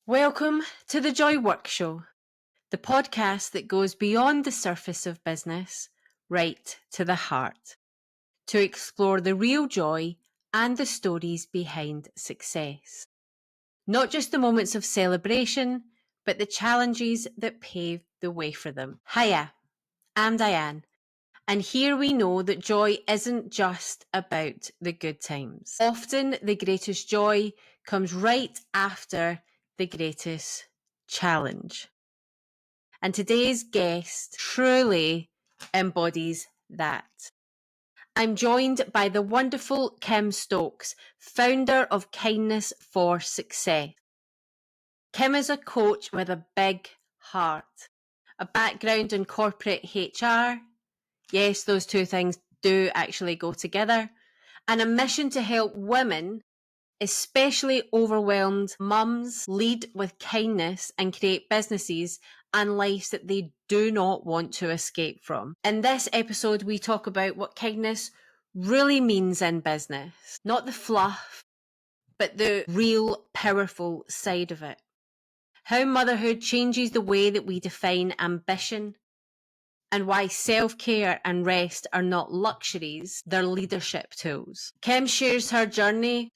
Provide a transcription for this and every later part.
Welcome to the Joy Work Show, the podcast that goes beyond the surface of business, right to the heart, to explore the real joy and the stories behind success. Not just the moments of celebration, but the challenges that pave the way for them. Hiya, I'm Diane, and here we know that joy isn't just about the good times. Often the greatest joy comes right after the greatest challenge. And today's guest truly embodies that. I'm joined by the wonderful Kim Stokes, founder of Kindness for Success. Kim is a coach with a big heart, a background in corporate HR. Yes, those two things do actually go together. And a mission to help women, especially overwhelmed mums, lead with kindness and create businesses and lives that they do not want to escape from. In this episode, we talk about what kindness really means in business, not the fluff, but the real powerful side of it. How motherhood changes the way that we define ambition, and why self-care and rest are not luxuries, they're leadership tools. Kim shares her journey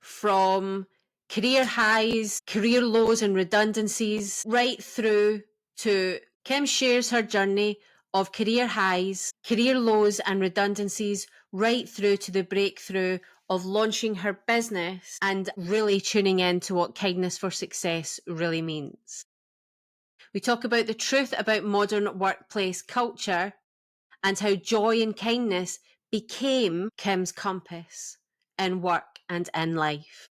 from career highs, career lows and redundancies, right through to Kim shares her journey of career highs, career lows and redundancies, right through to the breakthrough of launching her business and really tuning in to what kindness for success really means. We talk about the truth about modern workplace culture and how joy and kindness became Kim's compass in work and in life.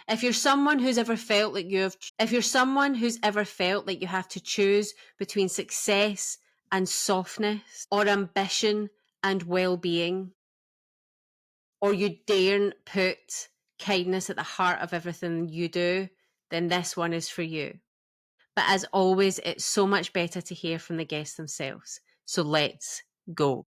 If you're someone who's ever felt like you have to choose between success and softness, or ambition and well-being, or you daren't put kindness at the heart of everything you do, then this one is for you. But as always, it's so much better to hear from the guests themselves. So let's go.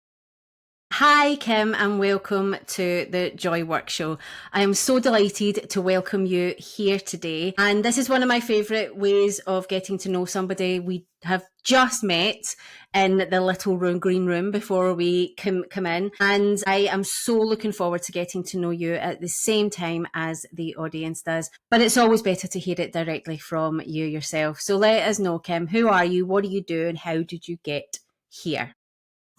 Hi, Kim, and welcome to the Joy Work Show. I am so delighted to welcome you here today. And this is one of my favourite ways of getting to know somebody. We have just met in the little green room before we come in. And I am so looking forward to getting to know you at the same time as the audience does. But it's always better to hear it directly from you yourself. So let us know, Kim, who are you? What do you do? And how did you get here?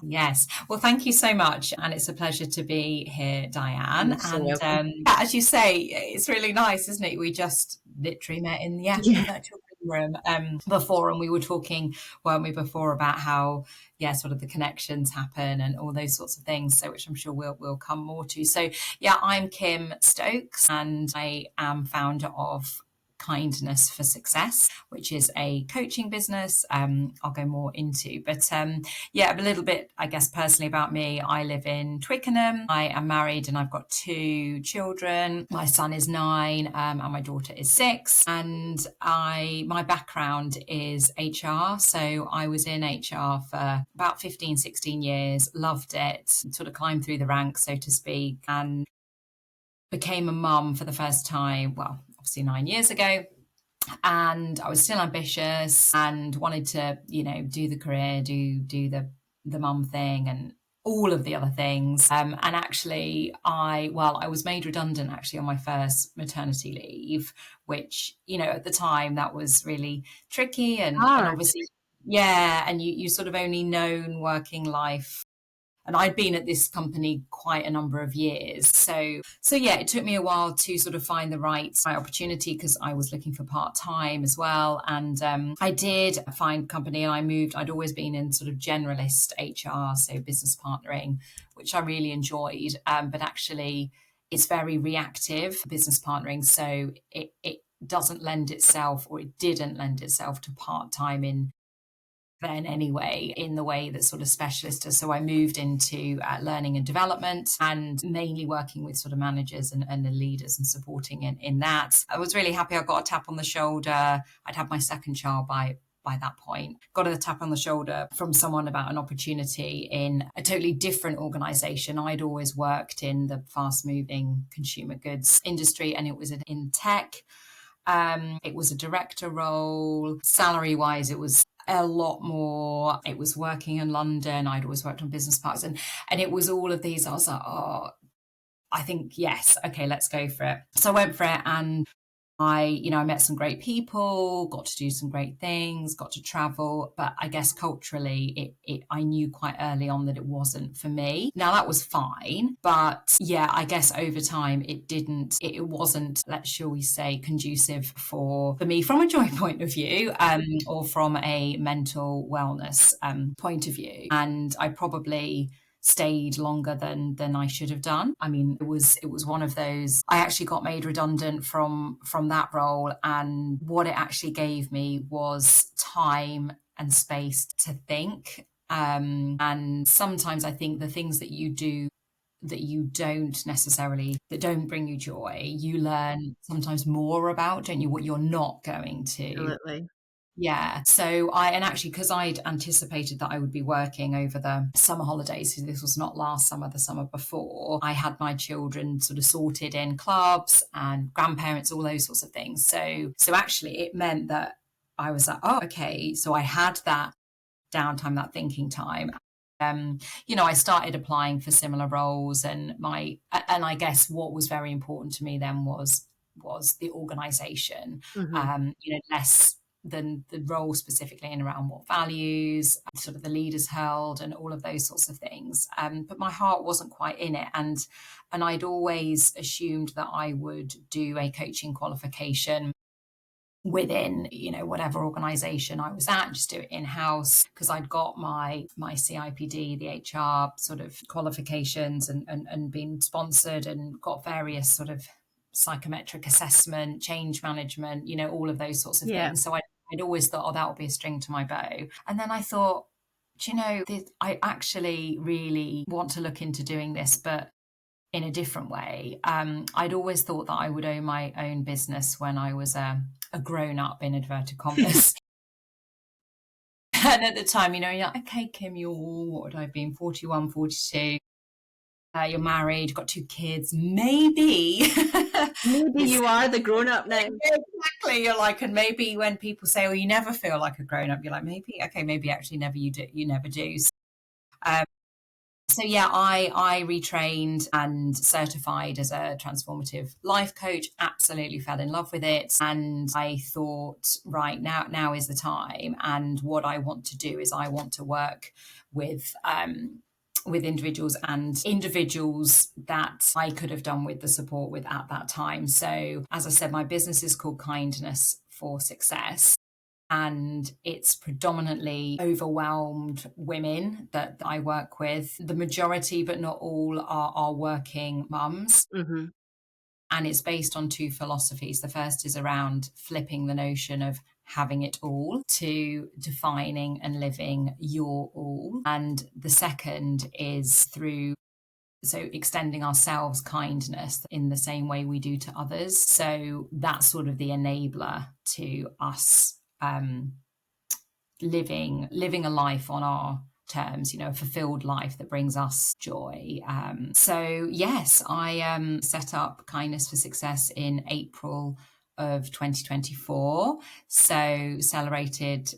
Yes. Well, thank you so much. And it's a pleasure to be here, Diane. As you say, it's really nice, isn't it? We just literally met in the virtual room before, and we were talking, weren't we, before about how, sort of the connections happen and all those sorts of things. So, which I'm sure we'll come more to. So, I'm Kim Stokes, and I am founder of Kindness for Success, which is a coaching business I'll go more into. But a little bit, I guess, personally about me. I live in Twickenham. I am married and I've got 2 children. My son is 9 and my daughter is 6. And my background is HR. So I was in HR for about 15, 16 years, loved it, sort of climbed through the ranks, so to speak, and became a mum for the first time, obviously 9 years ago. And I was still ambitious and wanted to, do the career, do the mum thing and all of the other things. And actually I was made redundant actually on my first maternity leave, which, at the time that was really tricky and obviously, and you sort of only known working life. And I'd been at this company quite a number of years. So it took me a while to sort of find the right opportunity because I was looking for part-time as well. And I did find a company and I moved. I'd always been in sort of generalist HR, so business partnering, which I really enjoyed. But actually, it's very reactive business partnering. So it doesn't lend itself, or it didn't lend itself to part-time in then anyway, in the way that sort of specialist does. So I moved into learning and development and mainly working with sort of managers and the leaders and supporting in that. I was really happy I got a tap on the shoulder. I'd had my second child by that point. Got a tap on the shoulder from someone about an opportunity in a totally different organisation. I'd always worked in the fast-moving consumer goods industry and it was in tech. It was a director role. Salary wise, it was a lot more. It was working in London. I'd always worked on business parks, and it was all of these. I was like, oh, I think yes, okay, let's go for it. So I went for it, and I met some great people, got to do some great things, got to travel. But I guess culturally, I knew quite early on that it wasn't for me. Now that was fine. But yeah, I guess over time, it wasn't, shall we say, conducive for me from a joy point of view, or from a mental wellness point of view. And I probably stayed longer than I should have done. I mean, it was one of those. I actually got made redundant from that role, and what it actually gave me was time and space to think. And sometimes I think the things that you do that you don't necessarily, that don't bring you joy, you learn sometimes more about, don't you, what you're not going to. Absolutely. Yeah. So and actually, because I'd anticipated that I would be working over the summer holidays, so this was not last summer, the summer before, I had my children sort of sorted in clubs and grandparents, all those sorts of things. So actually it meant that I was like, oh, okay. So I had that downtime, that thinking time. I started applying for similar roles, and I guess what was very important to me then was the organization, less than the role specifically, and around what values sort of the leaders held and all of those sorts of things. But my heart wasn't quite in it, and I'd always assumed that I would do a coaching qualification within whatever organization I was at, just do it in-house, because I'd got my CIPD, the HR sort of qualifications, and been sponsored and got various sort of psychometric assessment, change management, all of those sorts of things. So I'd always thought, oh, that would be a string to my bow. And then I thought, I actually really want to look into doing this, but in a different way. I'd always thought that I would own my own business when I was a grown up, in inverted commas. And at the time, you're like, okay, Kim, what would I have been, 41, 42? You're married, you've got 2 kids, maybe. Maybe you are the grown up now. Exactly. You're like, and maybe when people say, oh, you never feel like a grown up, you're like, maybe actually never you do. You never do. So yeah, I retrained and certified as a transformative life coach, absolutely fell in love with it. And I thought, right, now is the time. And what I want to do is I want to work with individuals that I could have done with the support with at that time. So as I said, my business is called Kindness for Success. And it's predominantly overwhelmed women that I work with. The majority, but not all, are working mums. Mm-hmm. And it's based on 2 philosophies. The first is around flipping the notion of having it all to defining and living your all. And the second is through extending ourselves kindness in the same way we do to others. So that's sort of the enabler to us living a life on our terms, a fulfilled life that brings us joy. So yes, I set up Kindness for Success in April of 2024. So celebrated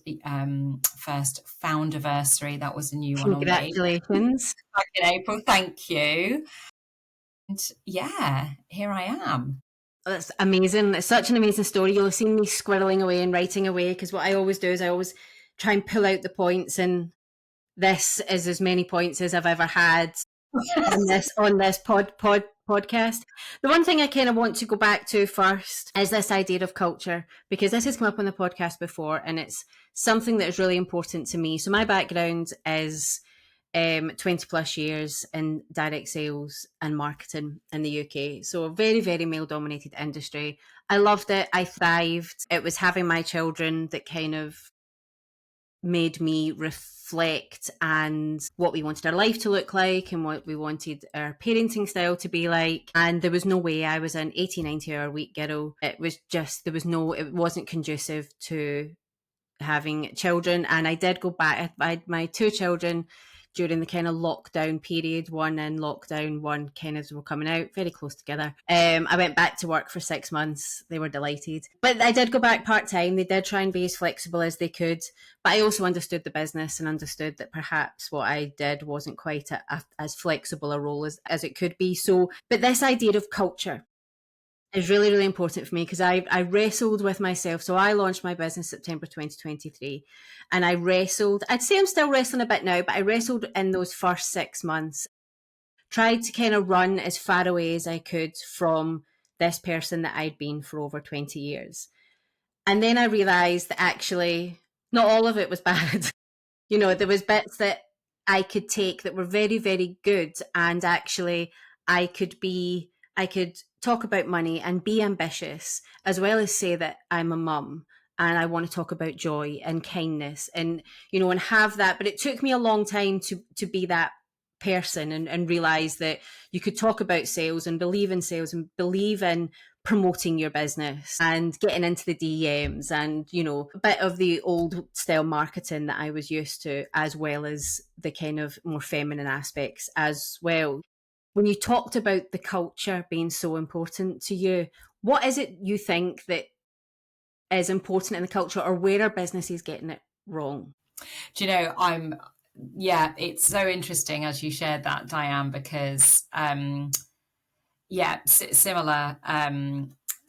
first foundiversary. That was a new one on me. Congratulations. Back in April. Thank you. And yeah, here I am. That's amazing. It's such an amazing story. You'll have seen me squirreling away and writing away, because what I always do is I always try and pull out the points, and this is as many points as I've ever had on this podcast. The one thing I kind of want to go back to first is this idea of culture, because this has come up on the podcast before, and it's something that is really important to me. So my background is 20 plus years in direct sales and marketing in the UK. So a very, very male dominated industry. I loved it. I thrived. It was having my children that kind of made me reflect and what we wanted our life to look like and what we wanted our parenting style to be like. And there was no way I was an 80, 90 hour week girl. It wasn't conducive to having children. And I did go back. I had my 2 children during the kind of lockdown period, one in lockdown, one kind of were coming out very close together. I went back to work for 6 months. They were delighted. But I did go back part-time. They did try and be as flexible as they could. But I also understood the business and understood that perhaps what I did wasn't quite as flexible a role as it could be. So, but this idea of culture is really, really important for me because I wrestled with myself. So I launched my business September 2023 and I wrestled. I'd say I'm still wrestling a bit now, but I wrestled in those first 6 months, tried to kind of run as far away as I could from this person that I'd been for over 20 years. And then I realized that actually not all of it was bad. There was bits that I could take that were very, very good. And actually I could talk about money and be ambitious, as well as say that I'm a mum and I want to talk about joy and kindness and have that. But it took me a long time to be that person and realize that you could talk about sales and believe in promoting your business and getting into the DMs and, a bit of the old style marketing that I was used to, as well as the kind of more feminine aspects as well. When you talked about the culture being so important to you, what is it you think that is important in the culture, or where are businesses getting it wrong? Do you know, it's so interesting as you shared that, Diane, because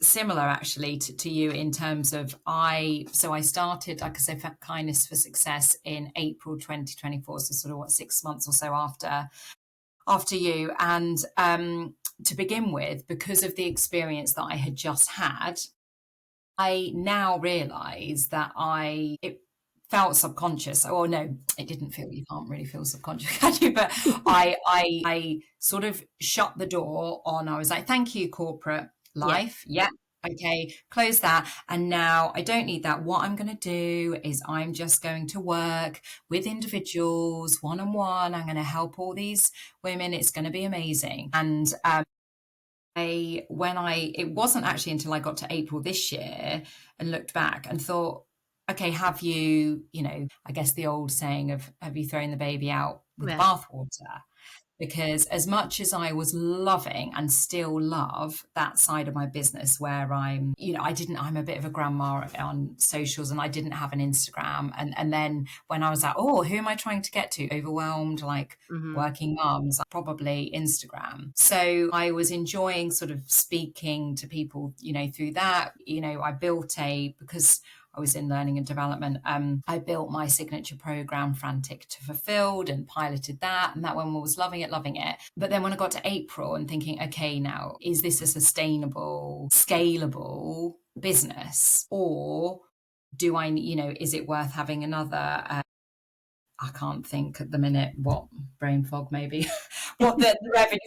similar actually to you in terms of I started, like I said, Kindness for Success in April 2024, so sort of 6 months or so after you. And to begin with, because of the experience that I had just had, I now realize that it felt subconscious. Oh no, it didn't feel. You can't really feel subconscious, can you? But I sort of shut the door on. I was like, thank you, corporate life. Yeah. Okay, close that. And now I don't need that. What I'm going to do is I'm just going to work with individuals one-on-one. I'm going to help all these women. It's going to be amazing. And it wasn't actually until I got to April this year and looked back and thought, okay, have you, I guess the old saying of, have you thrown the baby out with the bathwater? Because as much as I was loving and still love that side of my business where I'm a bit of a grandma on socials and I didn't have an Instagram. And then when I was like, oh, who am I trying to get to? Overwhelmed, like working mums, probably Instagram. So I was enjoying sort of speaking to people, through that. I built because I was in learning and development. I built my signature program, Frantic to Fulfilled, and piloted that. And that one was loving it. But then when I got to April and thinking, okay, now, is this a sustainable, scalable business? Or do I, is it worth having another, I can't think at the minute what, brain fog maybe, what the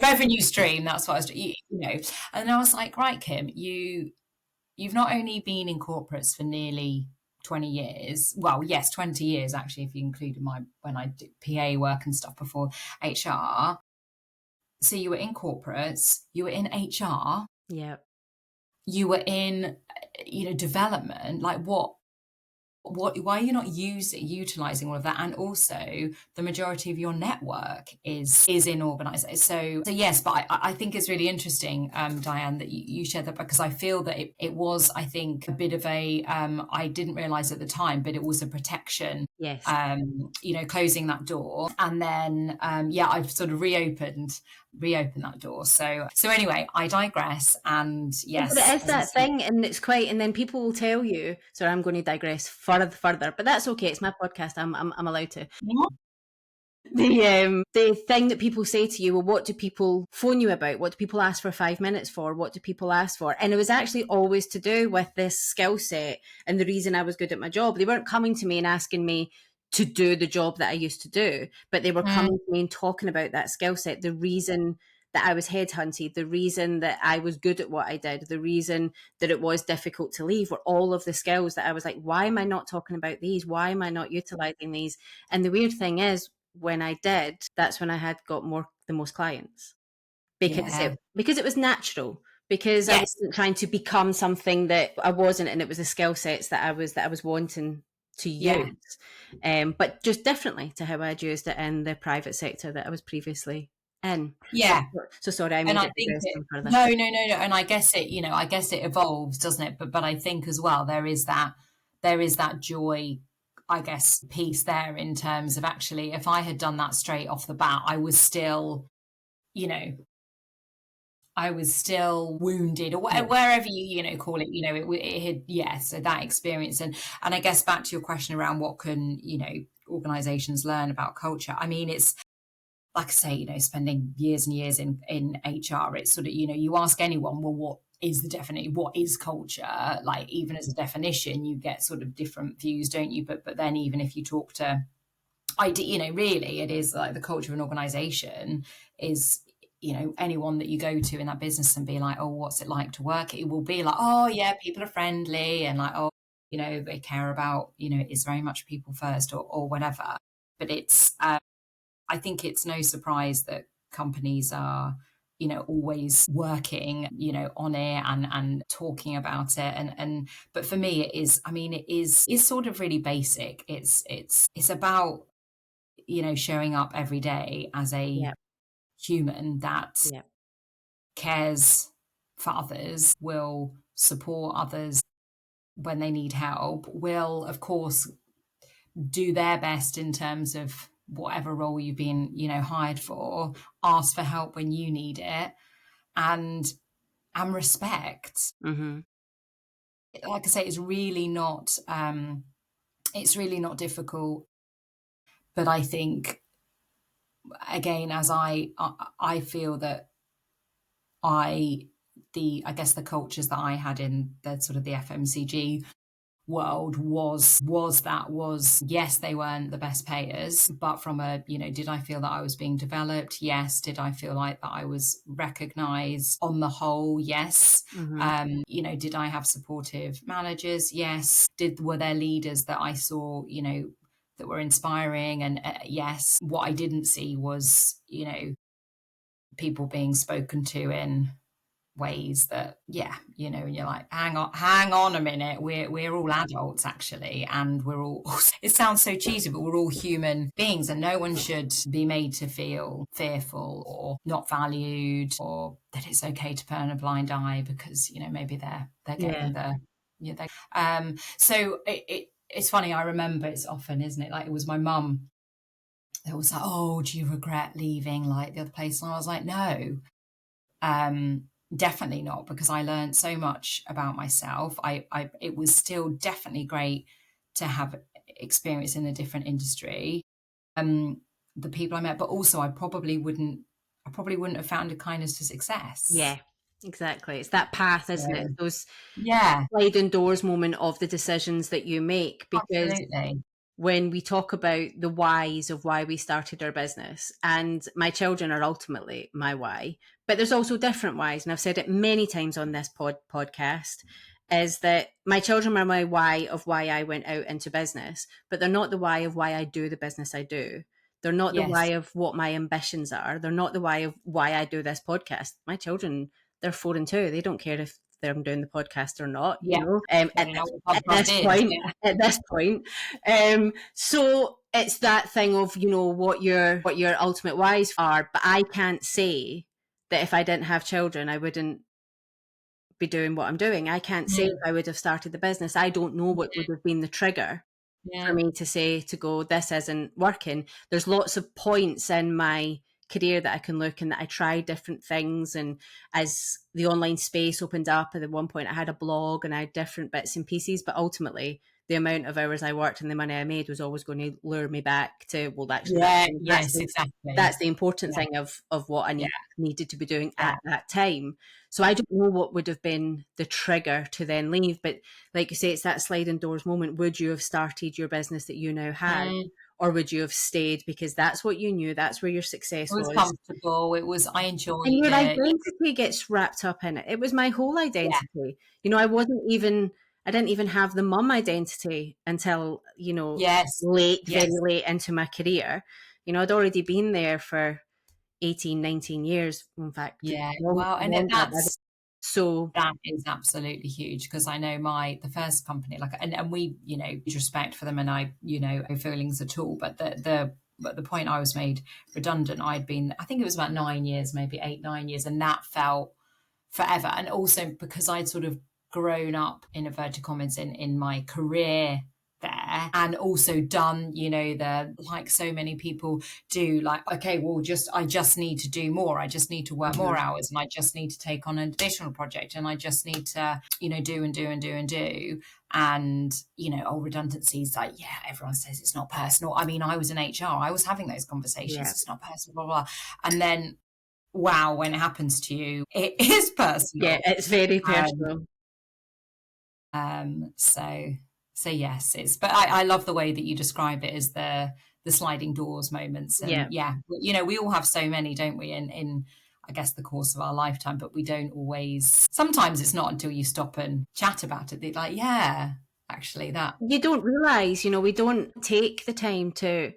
revenue stream, that's what I was, And I was like, right, Kim, you've not only been in corporates for nearly 20 years, well, yes, 20 years, actually, if you included when I did PA work and stuff before HR. So you were in corporates, you were in HR. Yeah. You were in, development, like why are you not utilizing all of that? And also the majority of your network is in organization. So yes, but I think it's really interesting, Diane, that you shared that, because I feel that it was, I think, a bit of a I didn't realize at the time, but it was a protection. Yes. Closing that door. And then I've sort of reopened that door. So anyway, I digress. And yes, but it is that thing, and it's quite, and then people will tell you, sorry, I'm going to digress further, but that's okay, it's my podcast, I'm allowed to. The thing that people say to you, well, what do people phone you about? What do people ask for 5 minutes for? What do people ask for? And it was actually always to do with this skill set and the reason I was good at my job. They weren't coming to me and asking me to do the job that I used to do, but they were coming to me and talking about that skill set, the reason that I was headhunted, the reason that I was good at what I did, the reason that it was difficult to leave, were all of the skills that I was like, why am I not talking about these? Why am I not utilizing these? And the weird thing is, when I did, that's when I had got the most clients, because it was natural, because I wasn't trying to become something that I wasn't, and it was the skill sets that I was wanting to Yeah. use, but just differently to how I'd used it in the private sector that I was previously in. Yeah. So sorry, I And made I it think digress it, even further. no, no, no, no. And I guess it, I guess it evolves, doesn't it? But I think as well there is that joy, I guess, piece there in terms of actually, if I had done that straight off the bat, I was still, you know, I was still wounded, or Yeah, wherever call it. It had, yeah. So that experience, and I guess back to your question around what can organisations learn about culture. I mean, it's like I say, spending years and years in HR. It's sort of you ask anyone, well, what is the definition? What is culture? Like even as a definition, you get sort of different views, don't you? But then even if you talk to really it is like the culture of an organization is anyone that you go to in that business and be like, oh, what's it like to work, it will be like, oh yeah, people are friendly, and like, oh, they care about, it's very much people first, or whatever. But it's I think it's no surprise that companies are always working on it and talking about it, and but for me it is, I mean, it is sort of really basic. It's about showing up every day as a yeah, human that yeah, cares for others, will support others when they need help, will, of course, do their best in terms of whatever role you've been, hired for, ask for help when you need it, and respect. mm-hmm. Like I say, it's really not difficult. But I think, again, as I feel that I guess the cultures that I had in the sort of the FMCG world was yes, they weren't the best payers, but from a, did I feel that I was being developed? Yes. Did I feel like that I was recognized on the whole? Yes. Mm-hmm. Did I have supportive managers? Yes. Were there leaders that I saw, that were inspiring? And yes. What I didn't see was, people being spoken to in ways that, yeah, and you're like, hang on a minute, we're all adults actually, and we're all it sounds so cheesy, but we're all human beings, and no one should be made to feel fearful or not valued, or that it's okay to turn a blind eye because maybe they're Yeah, getting the so it's funny, I remember, it's often, isn't it, like it was my mum that was like, oh, do you regret leaving like the other place? And I was like, no, um, definitely not, because I learned so much about myself. It was still definitely great to have experience in a different industry. The people I met, but also I probably wouldn't have found a kindness to success. yeah, exactly. It's that path, isn't it? So, Those yeah, sliding doors moment of the decisions that you make, because absolutely. when we talk about the whys of why we started our business, and my children are ultimately my why, but there's also different whys, and I've said it many times on this podcast, is that my children are my why of why I went out into business, but they're not the why of why I do the business I do. They're not the why Yes. of what my ambitions are. They're not the why of why I do this podcast. My children, they're 4 and 2. They don't care if they're doing the podcast or not, Yeah. They at don't know this, what at podcast this is. point, Yeah. at this point. So it's that thing of, what your ultimate whys are, but I can't say that if I didn't have children, I wouldn't be doing what I'm doing. I can't say if Mm, I would have started the business. I don't know what would have been the trigger for yeah. me to say, to go, this isn't working. There's lots of points in my career that I can look and that I tried different things. And as the online space opened up, at one point I had a blog and I had different bits and pieces, but ultimately the amount of hours I worked and the money I made was always going to lure me back to, well, actually, Yeah. that's Yes, exactly. that's the important Yeah. thing of what I Yeah. needed to be doing Yeah. at that time. So I don't know what would have been the trigger to then leave, but like you say, it's that sliding doors moment. Would you have started your business that you now had, Mm. or would you have stayed because that's what you knew, that's where your It success was was? comfortable. I And enjoyed your it. identity gets wrapped up in it. It was my whole Yeah. identity. I didn't even have the mum identity until, Yes. very Yes. late into my career. I'd already been there for 18, 19 years. In fact, Yeah. Well, and longer. So that is absolutely huge, because I know the first company, like, and we, respect for them, and I, no feelings at all. But the point I was made redundant, I'd been, I think it was about 9 years, maybe 8, 9 years, and that felt forever. And also because I'd sort of grown up, in inverted commas, in my career there, and also done, the, like so many people do, like, okay, well, I just need to do more, I just need to work more hours, and I just need to take on an additional project, and I just need to, do and do and do and do. And, redundancies, like, yeah, everyone says it's not personal. I mean, I was in HR, I was having those conversations, it's not personal, blah, blah, blah. And then, wow, when it happens to you, it is personal. yeah, it's very personal. So yes, but I love the way that you describe it as the sliding doors moments. And we all have so many, don't we, in I guess the course of our lifetime, but we don't always, sometimes it's not until you stop and chat about it, they're like, yeah, actually that. You don't realise, we don't take the time to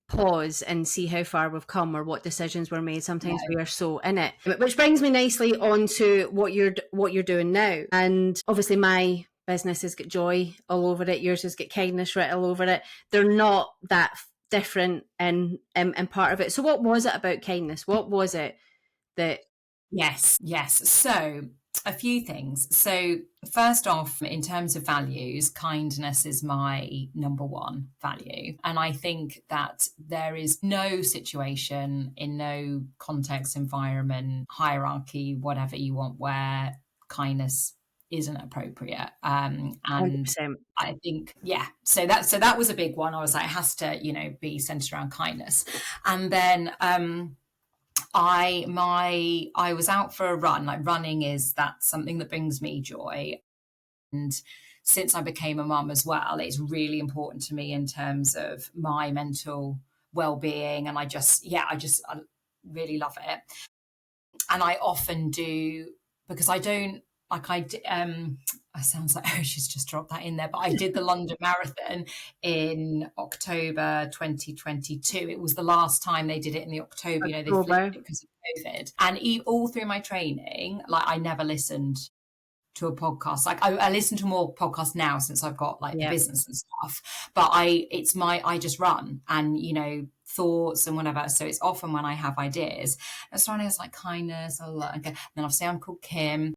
pause and see how far we've come or what decisions were made. Sometimes we are so in it. Which brings me nicely on to what you're doing now. And obviously my business has got joy all over it. Yours has got kindness right all over it. They're not that different in part of it. So what was it about kindness? What was it that... Yes. So a few things. So first off, in terms of values, kindness is my number one value. And I think that there is no situation, in no context, environment, hierarchy, whatever you want, where kindness isn't appropriate. And 100%. I think, so that was a big one. I was like, it has to, be centered around kindness. And then I was out for a run. Like, running that's something that brings me joy. And since I became a mum as well, it's really important to me in terms of my mental well-being. And I really love it. And I often do, because I don't, like, I sounds like, oh, she's just dropped that in there, but I did the London Marathon in October 2022. It was the last time they did it in the October. They flipped it because of COVID. And all through my training, like, I never listened to a podcast. Like, I listen to more podcasts now since I've got, like, the business and stuff. But I just run, and, thoughts and whatever. So it's often when I have ideas, and starting as like kindness, and then obviously I'm called Kim,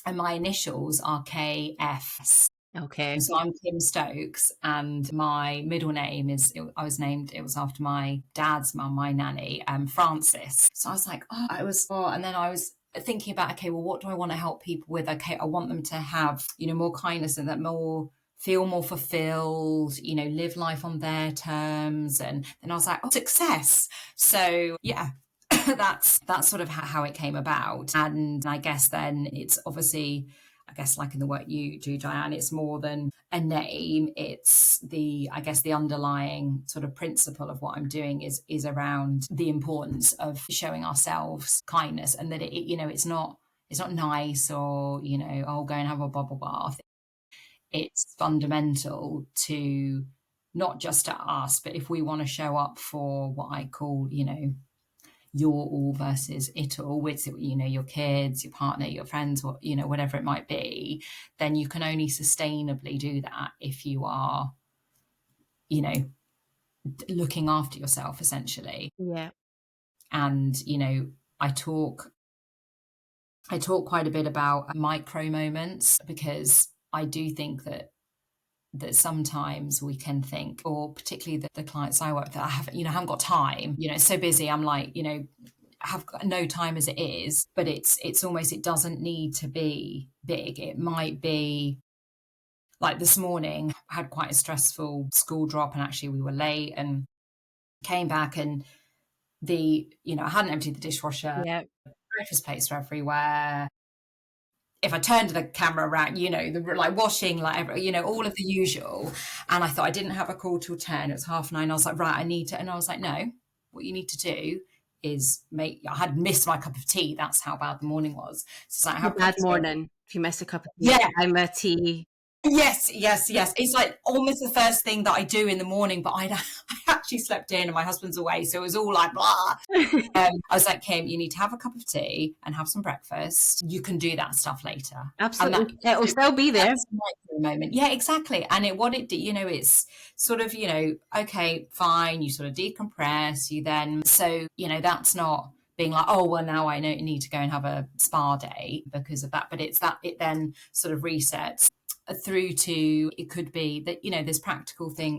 and my initials are KF. Okay. So I'm Kim Stokes, and my middle name it was after my dad's mum, my nanny, Frances. So I was like, and then I was thinking about, okay, well, what do I want to help people with? Okay, I want them to have, more kindness, and that feel more fulfilled, live life on their terms. And then I was like, success. So yeah, that's sort of how it came about. And I guess then it's obviously, I guess, like in the work you do, Diane, it's more than a name. It's the underlying sort of principle of what I'm doing is around the importance of showing ourselves kindness, and that it's not nice, or, go and have a bubble bath. It's fundamental to not just to us, but if we want to show up for what I call, your all versus it all, with, your kids, your partner, your friends, whatever it might be, then you can only sustainably do that if you are, looking after yourself, essentially. Yeah. And, I talk quite a bit about micro moments, because I do think that sometimes we can think, or particularly the clients I work with, I haven't got time, it's so busy. I'm like, I have got no time as it is. But it's almost, it doesn't need to be big. It might be like this morning, I had quite a stressful school drop, and actually we were late, and came back, and I hadn't emptied the dishwasher. Breakfast plates were everywhere. If I turned the camera around, the like washing, like, all of the usual. And I thought I didn't have a call till 10. It was 9:30. I was like, right, I need to. And I was like, no, what you need to do is I had missed my cup of tea. That's how bad the morning was. So it's like, a bad morning if you miss a cup of tea. Yeah. I'm a tea Yes. It's like almost the first thing that I do in the morning, but I actually slept in and my husband's away. So it was all like, blah. I was like, Kim, you need to have a cup of tea and have some breakfast. You can do that stuff later. And Absolutely. It'll still be there. that's a micro moment. Yeah, exactly. And it's sort of, okay, fine. You sort of decompress. You then, so, that's not being like, oh, well, now I need to go and have a spa day because of that. But it's that it then sort of resets through to, it could be that, there's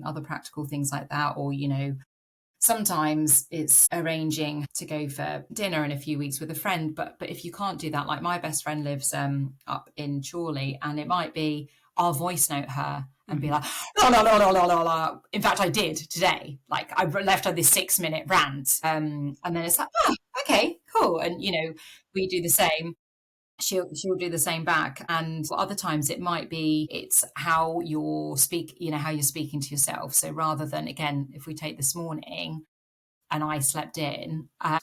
other practical things like that, or, sometimes it's arranging to go for dinner in a few weeks with a friend, but if you can't do that, like my best friend lives up in Chorley, and it might be I'll voice note her and be like, la, la, la, la, la, la, la. In fact, I did today. Like I left her this 6-minute rant, and then it's like, okay, cool, and we do the same. She'll do the same back. And other times it's how how you're speaking to yourself. So rather than, again, if we take this morning and I slept in, I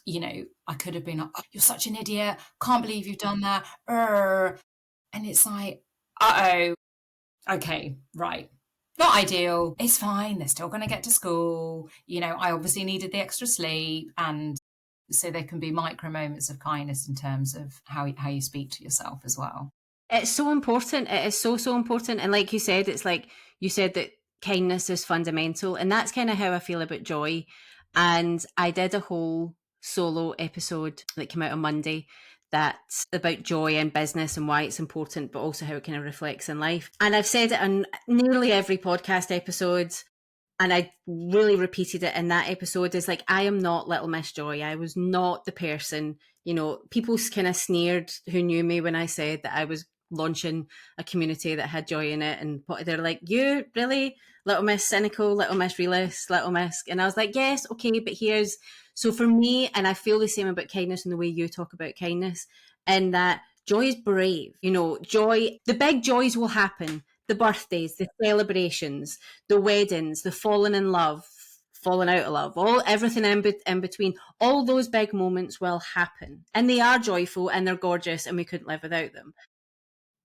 could have been like, oh, you're such an idiot, can't believe you've done that. And it's like, uh-oh, okay, right, not ideal, it's fine, they're still going to get to school, I obviously needed the extra sleep. And so there can be micro moments of kindness in terms of how you speak to yourself as well. It's so important. It is so, so important. And like you said, it's like you said that kindness is fundamental. And that's kind of how I feel about joy. And I did a whole solo episode that came out on Monday that's about joy in business and why it's important, but also how it kind of reflects in life. And I've said it on nearly every podcast episode, and I really repeated it in that episode, is like, I am not Little Miss Joy. I was not the person, people kind of sneered who knew me when I said that I was launching a community that had joy in it. And they're like, you really? Little Miss Cynical, Little Miss Realist, Little Miss. And I was like, yes, okay, but so for me, and I feel the same about kindness and the way you talk about kindness, and that joy is brave. Joy, the big joys will happen. The birthdays, the celebrations, the weddings, the falling in love, falling out of love, everything in between, all those big moments will happen. And they are joyful and they're gorgeous and we couldn't live without them.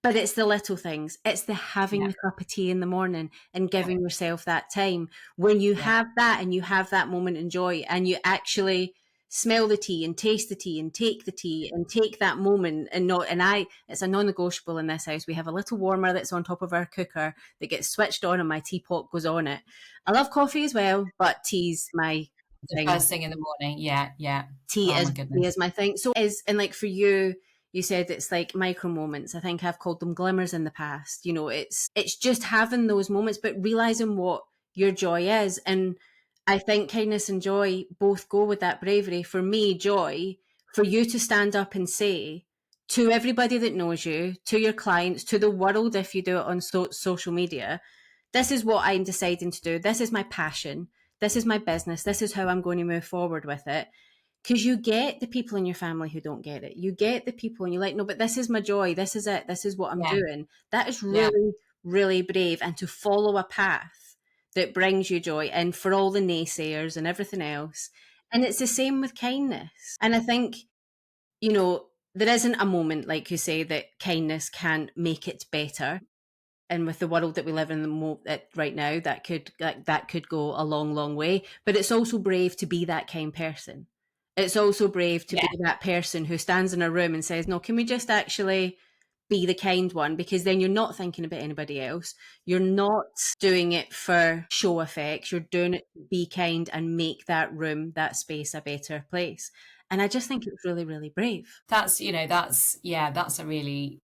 But it's the little things. It's the having the cup of tea in the morning and giving yourself that time. When you have that and you have that moment in joy and you actually smell the tea and taste the tea and take the tea and take that moment it's a non-negotiable in this house. We have a little warmer that's on top of our cooker that gets switched on and my teapot goes on it. I love coffee as well, but tea's my thing. First thing in the morning. Yeah. Tea is my thing. And like for you said it's like micro moments. I think I've called them glimmers in the past. It's just having those moments, but realizing what your joy is. And I think kindness and joy both go with that bravery. For me, joy, for you to stand up and say to everybody that knows you, to your clients, to the world, if you do it on social media, this is what I'm deciding to do. This is my passion. This is my business. This is how I'm going to move forward with it. Because you get the people in your family who don't get it. You get the people and you're like, no, but this is my joy. This is it. This is what I'm doing. That is really, really brave. And to follow a path that brings you joy, and for all the naysayers and everything else. And it's the same with kindness. And I think, there isn't a moment, like you say, that kindness can make it better. And with the world that we live in right now, that could go a long, long way. But it's also brave to be that kind person. It's also brave to be that person who stands in a room and says, no, can we just actually be the kind one? Because then you're not thinking about anybody else. You're not doing it for show effects. You're doing it to be kind and make that room, that space, a better place. And I just think it's really, really brave. That's a really,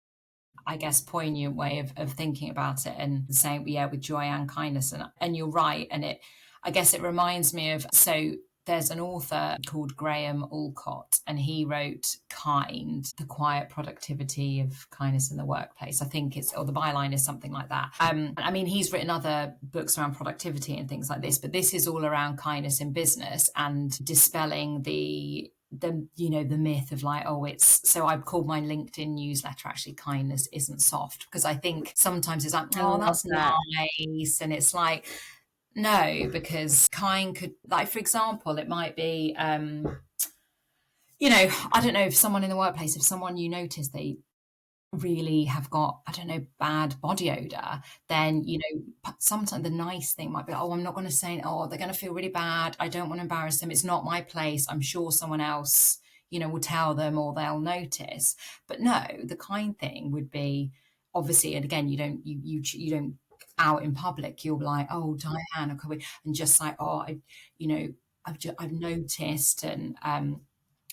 I guess, poignant way of thinking about it, and saying, with joy and kindness. And you're right. And I guess it reminds me of, so there's an author called Graham Alcott, and he wrote Kind, The Quiet Productivity of Kindness in the Workplace. I think or the byline is something like that. He's written other books around productivity and things like this, but this is all around kindness in business and dispelling the myth of like, so I've called my LinkedIn newsletter actually Kindness Isn't Soft, because I think sometimes it's like, oh, that's nice, and it's like, no, because kind could, like, for example, it might be I don't know, if someone in the workplace, if someone you notice really have got, I don't know, bad body odor, then, sometimes the nice thing might be, oh, I'm not going to say, oh, they're going to feel really bad. I don't want to embarrass them. It's not my place. I'm sure someone else, will tell them or they'll notice. But no, the kind thing would be, obviously, and again, you don't out in public. You'll be like, oh, Diane, and just like, oh, I've noticed, and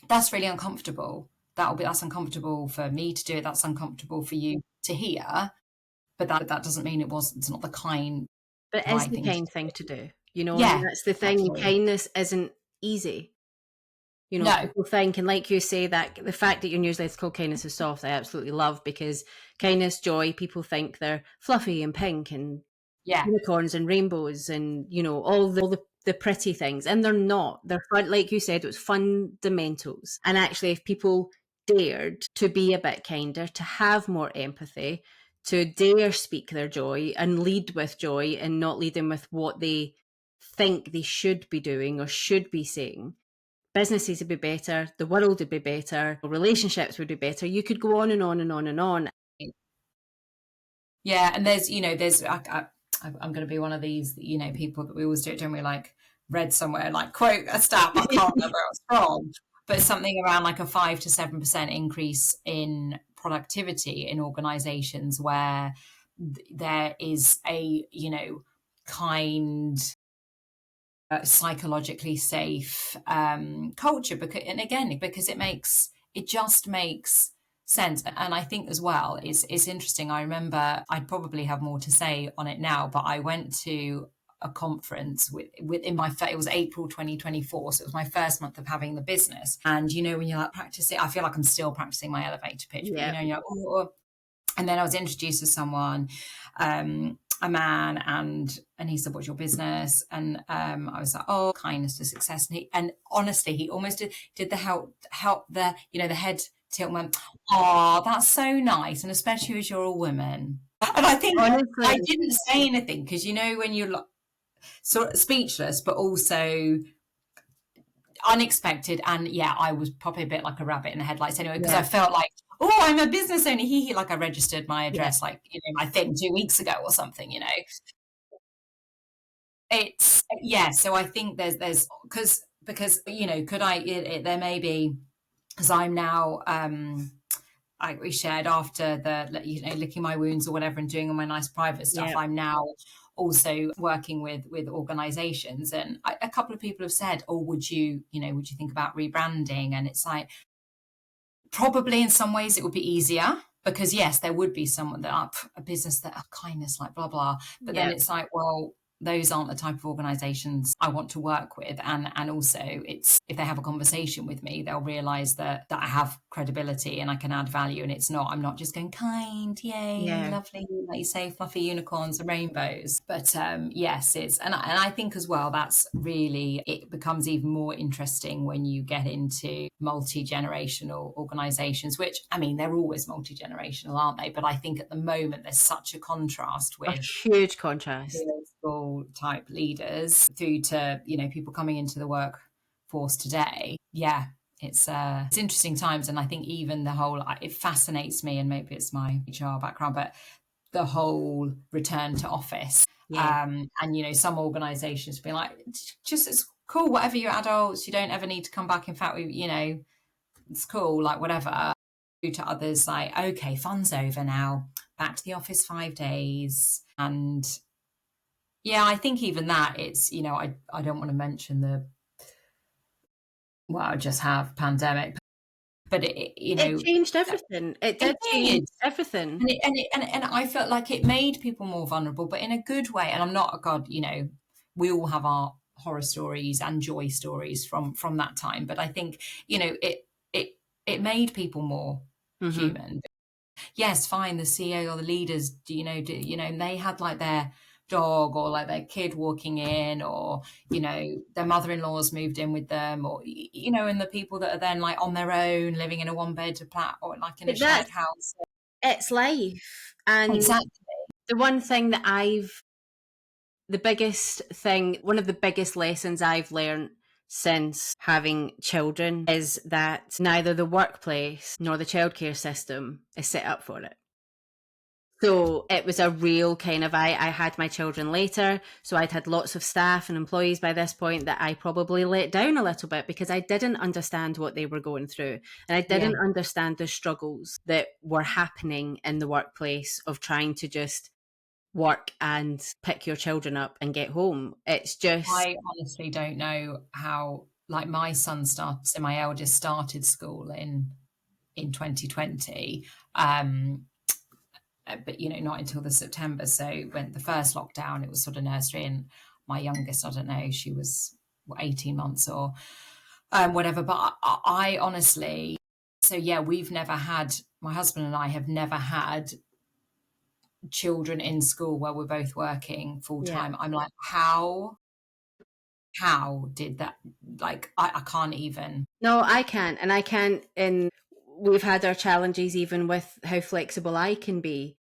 that's really uncomfortable. That's uncomfortable for me to do it. That's uncomfortable for you to hear. But that doesn't mean it's not the But it is right the thing to kind thing to do. do, and Yeah, that's the thing. And exactly. kindness isn't easy. No. People think, and like you say, that the fact that your newsletter's called Kindness is Soft, I absolutely love, because kindness, joy, people think they're fluffy and pink and Yeah. unicorns and rainbows and, all the pretty things. And they're not. They're fun, like you said, it was fundamentals. And actually, if people dared to be a bit kinder, to have more empathy, to dare speak their joy and lead with joy and not lead them with what they think they should be doing or should be saying, businesses would be better, the world would be better, relationships would be better. You could go on and on and on and on. Yeah, and I'm going to be one of these, people that we always do it, don't we? Like, read somewhere, like, quote a stat, I can't remember where it's from, but something around like a 5 to 7% increase in productivity in organizations where there is a, kind, psychologically safe culture. Because it just makes sense. And I think as well, it's interesting. I remember, I'd probably have more to say on it now, but I went to a conference it was April 2024, so it was my first month of having the business. And when you're like practicing, I feel like I'm still practicing my elevator pitch, but Yeah. you're like, oh. And then I was introduced to someone, a man, and he said, "What's your business?" And I was like, "Oh, kindness to success." And honestly, he almost did the help the head tilt and went, "Oh, that's so nice," and especially as you're a woman. And I think Honestly, I didn't say anything because when you're like, sort of speechless, but also unexpected. And yeah, I was probably a bit like a rabbit in the headlights anyway, because I yeah, felt like, oh, I'm a business owner. Like I registered my yeah, address, like, my thing 2 weeks ago or something, It's, yeah. So I think there's, because, could there may be, because I'm now, we shared after the, licking my wounds or whatever and doing all my nice private stuff. yeah. I'm now also working with organizations, and a couple of people have said, oh, would you think about rebranding? And it's like, probably in some ways it would be easier, because yes, there would be someone that up a business that are kindness, like blah blah, but then Yeah. it's like, well, those aren't the type of organizations I want to work with. And also, it's, if they have a conversation with me, they'll realize that I have credibility and I can add value, and I'm not just going kind, yay, Yeah. lovely, like you say, fluffy unicorns and rainbows. But yes, and I think as well, that's really, it becomes even more interesting when you get into multi-generational organizations, which, I mean, they're always multi-generational, aren't they? But I think at the moment there's such a contrast A with huge contrast. school type leaders through to people coming into the workforce today. Yeah, it's interesting times. And I think even the whole, it fascinates me, and maybe it's my HR background, but the whole return to office. Yeah. And some organizations be like, just, it's cool, whatever, you're adults, you don't ever need to come back. In fact, it's cool, like whatever. To others, like, okay, fun's over now, back to the office 5 days. And yeah, I think even that, it's, I don't want to mention I just have pandemic, but It changed everything. It it did change did. everything. And I felt like it made people more vulnerable, but in a good way. And I'm not a god, we all have our horror stories and joy stories from that time. But I think, it made people more Mm-hmm. human. Yes, fine, the CEO or the leaders, they had like their dog or like their kid walking in, or their mother-in-law's moved in with them, or and the people that are then like on their own, living in a one-bed flat or like in a But shared house. it's life. And Exactly. the one thing that one of the biggest lessons I've learned since having children is that neither the workplace nor the childcare system is set up for it. So it was a real kind of, I had my children later, so I'd had lots of staff and employees by this point that I probably let down a little bit because I didn't understand what they were going through. And I didn't understand the struggles that were happening in the workplace of trying to just work and pick your children up and get home. It's just... I honestly don't know how, like my son started, so my eldest started school in 2020. But not until the September. So when the first lockdown, it was sort of nursery, and my youngest, I don't know, she was 18 months or whatever. But I honestly, so yeah, my husband and I have never had children in school where we're both working full time. I'm like, how did that, like, I can't even. No, I can't. And I can't. And we've had our challenges even with how flexible I can be.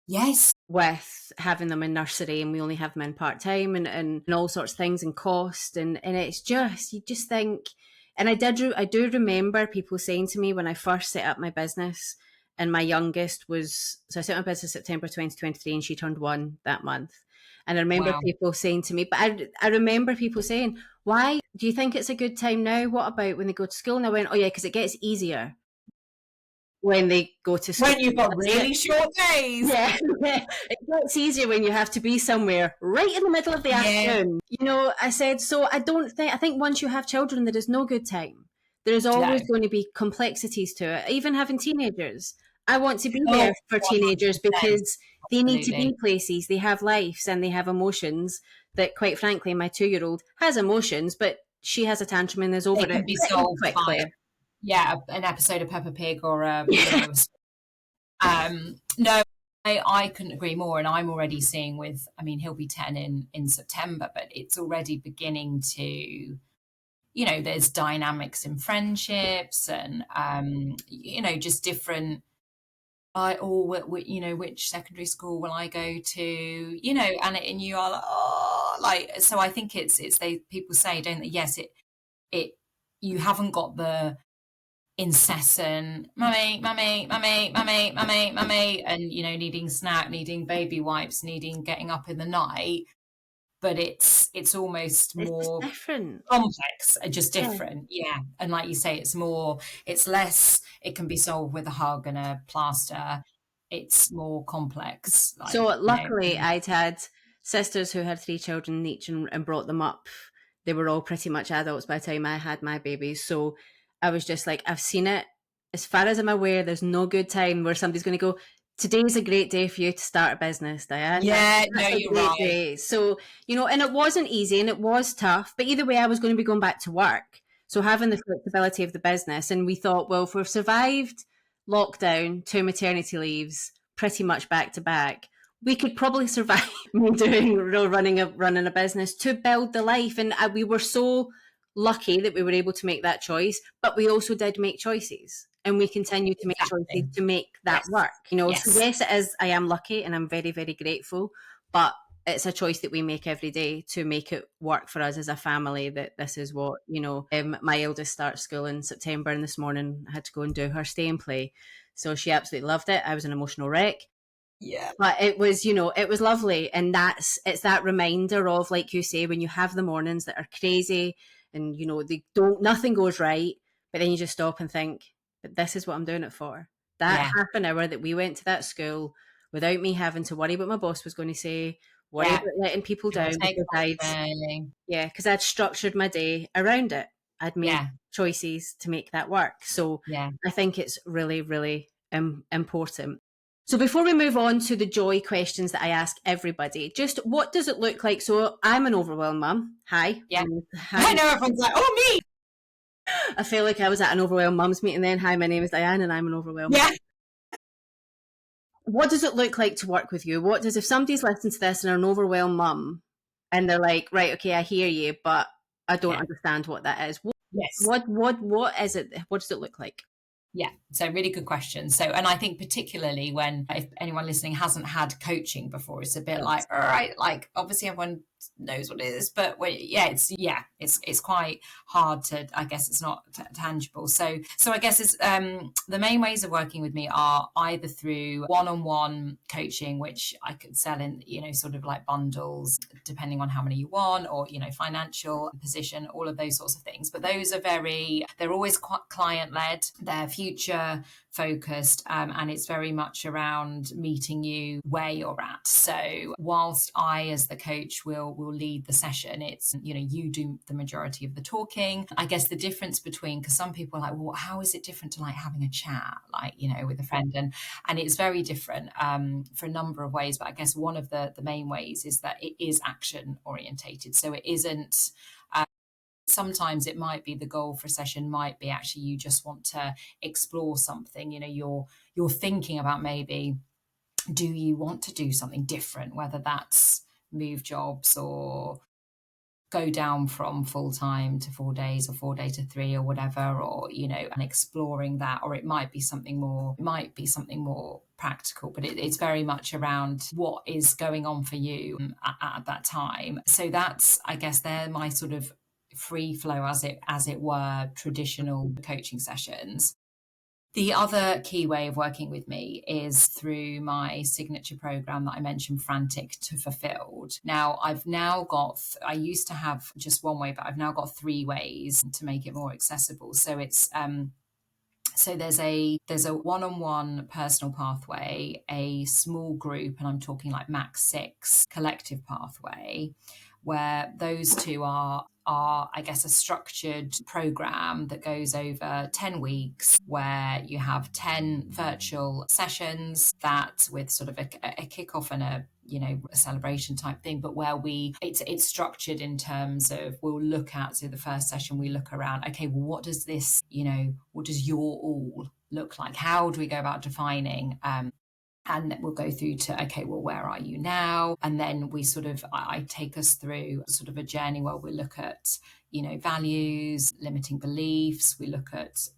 Yes. With having them in nursery, and we only have them in part-time, and all sorts of things, and cost, and it's just, you just think. And I do remember people saying to me when I first set up my business, and my youngest was, so I set up my business September 2023 and she turned 1 that month. And I remember people saying to me, but I remember people saying, why do you think it's a good time now? What about when they go to school? And I went, oh yeah, because it gets easier when they go to school. When you've got really short days. Yeah. It gets easier when you have to be somewhere right in the middle of the afternoon. I said, so I think once you have children, there is no good time. There's always going to be complexities to it. Even having teenagers. I want to be there for teenagers because they need to be places. They have lives and they have emotions that, quite frankly, my 2-year-old has emotions, but she has a tantrum and is over it. Can be solved quickly. An episode of Peppa Pig or no, I couldn't agree more. And I'm already seeing he'll be 10 in September, but it's already beginning to, there's dynamics in friendships and, just different, which secondary school will I go to, and you are like, so I think it's people say, don't they? Yes, you haven't got the incessant mummy, and needing snack, needing baby wipes, needing getting up in the night, but it's almost more different, complex, just different. And like you say, it's less, it can be solved with a hug and a plaster. It's more complex. So luckily I'd had sisters who had 3 children each and brought them up. They were all pretty much adults by the time I had my babies, so I was just like, I've seen it. As far as I'm aware, there's no good time where somebody's going to go, today's a great day for you to start a business, Diane. Yeah, no, you're right. Day. So, and it wasn't easy and it was tough, but either way, I was going to be going back to work. So having the flexibility of the business, and we thought, well, if we've survived lockdown, 2 maternity leaves, pretty much back to back, we could probably survive running a business to build the life. And we were so lucky that we were able to make that choice, but we also did make choices, and we continue to make choices to make that work. So yes, it is. I am lucky, and I'm very, very grateful. But it's a choice that we make every day to make it work for us as a family. That this is what my eldest starts school in September, and this morning I had to go and do her stay and play. So she absolutely loved it. I was an emotional wreck. Yeah. But it was, it was lovely, and it's that reminder of, like you say, when you have the mornings that are crazy. And, nothing goes right, but then you just stop and think, but this is what I'm doing it for. That half an hour that we went to that school without me having to worry what my boss was going to say, worry about letting people down, because I'd structured my day around it. I'd made choices to make that work. So I think it's really, really important. So before we move on to the joy questions that I ask everybody, just what does it look like? So I'm an overwhelmed mum. Hi. Yeah. Hi. I know everyone's like, oh, me. I feel like I was at an overwhelmed mums meeting then. Hi, my name is Diane and I'm an overwhelmed mum. What does it look like to work with you? If somebody's listening to this and are an overwhelmed mum and they're like, right, okay, I hear you, but I don't understand what that is. What is it? What does it look like? Yeah, so really good question. So, and I think particularly if anyone listening hasn't had coaching before, it's a bit like, all right, like obviously everyone knows what it is, but it's quite hard to, I guess it's not tangible. So I guess it's the main ways of working with me are either through one-on-one coaching, which I could sell in, sort of like bundles, depending on how many you want, or, financial position, all of those sorts of things. But those are they're always quite client-led, they're future focused, and it's very much around meeting you where you're at. So whilst I, as the coach, will lead the session, it's, you do the majority of the talking. I guess the difference between, because some people are like, well, how is it different to like having a chat, like, with a friend? And it's very different for a number of ways. But I guess one of the main ways is that it is action orientated. So it isn't, sometimes it might be the goal for a session might be actually you just want to explore something, you're thinking about, maybe, do you want to do something different, whether that's move jobs or go down from full-time to 4 days, or 4 day to 3, or whatever, or and exploring that. Or it might be something more practical, but it's very much around what is going on for you at that time. So that's, I guess, they're my sort of free flow, as it were, traditional coaching sessions. The other key way of working with me is through my signature program that I mentioned, Frantic to Fulfilled. Now, I used to have just one way, but I've now got 3 ways to make it more accessible. So it's, so there's a one-on-one personal pathway, a small group, and I'm talking like max 6 collective pathway, where those two are, I guess, a structured program that goes over 10 weeks, where you have 10 virtual sessions, that with sort of a kickoff and a celebration type thing, but where it's structured in terms of, we'll look at, so the first session we look around, okay, well, what does this, what does your all look like? How do we go about defining, and we'll go through to, okay, well, where are you now? And then I take us through sort of a journey where we look at, values, limiting beliefs. We look at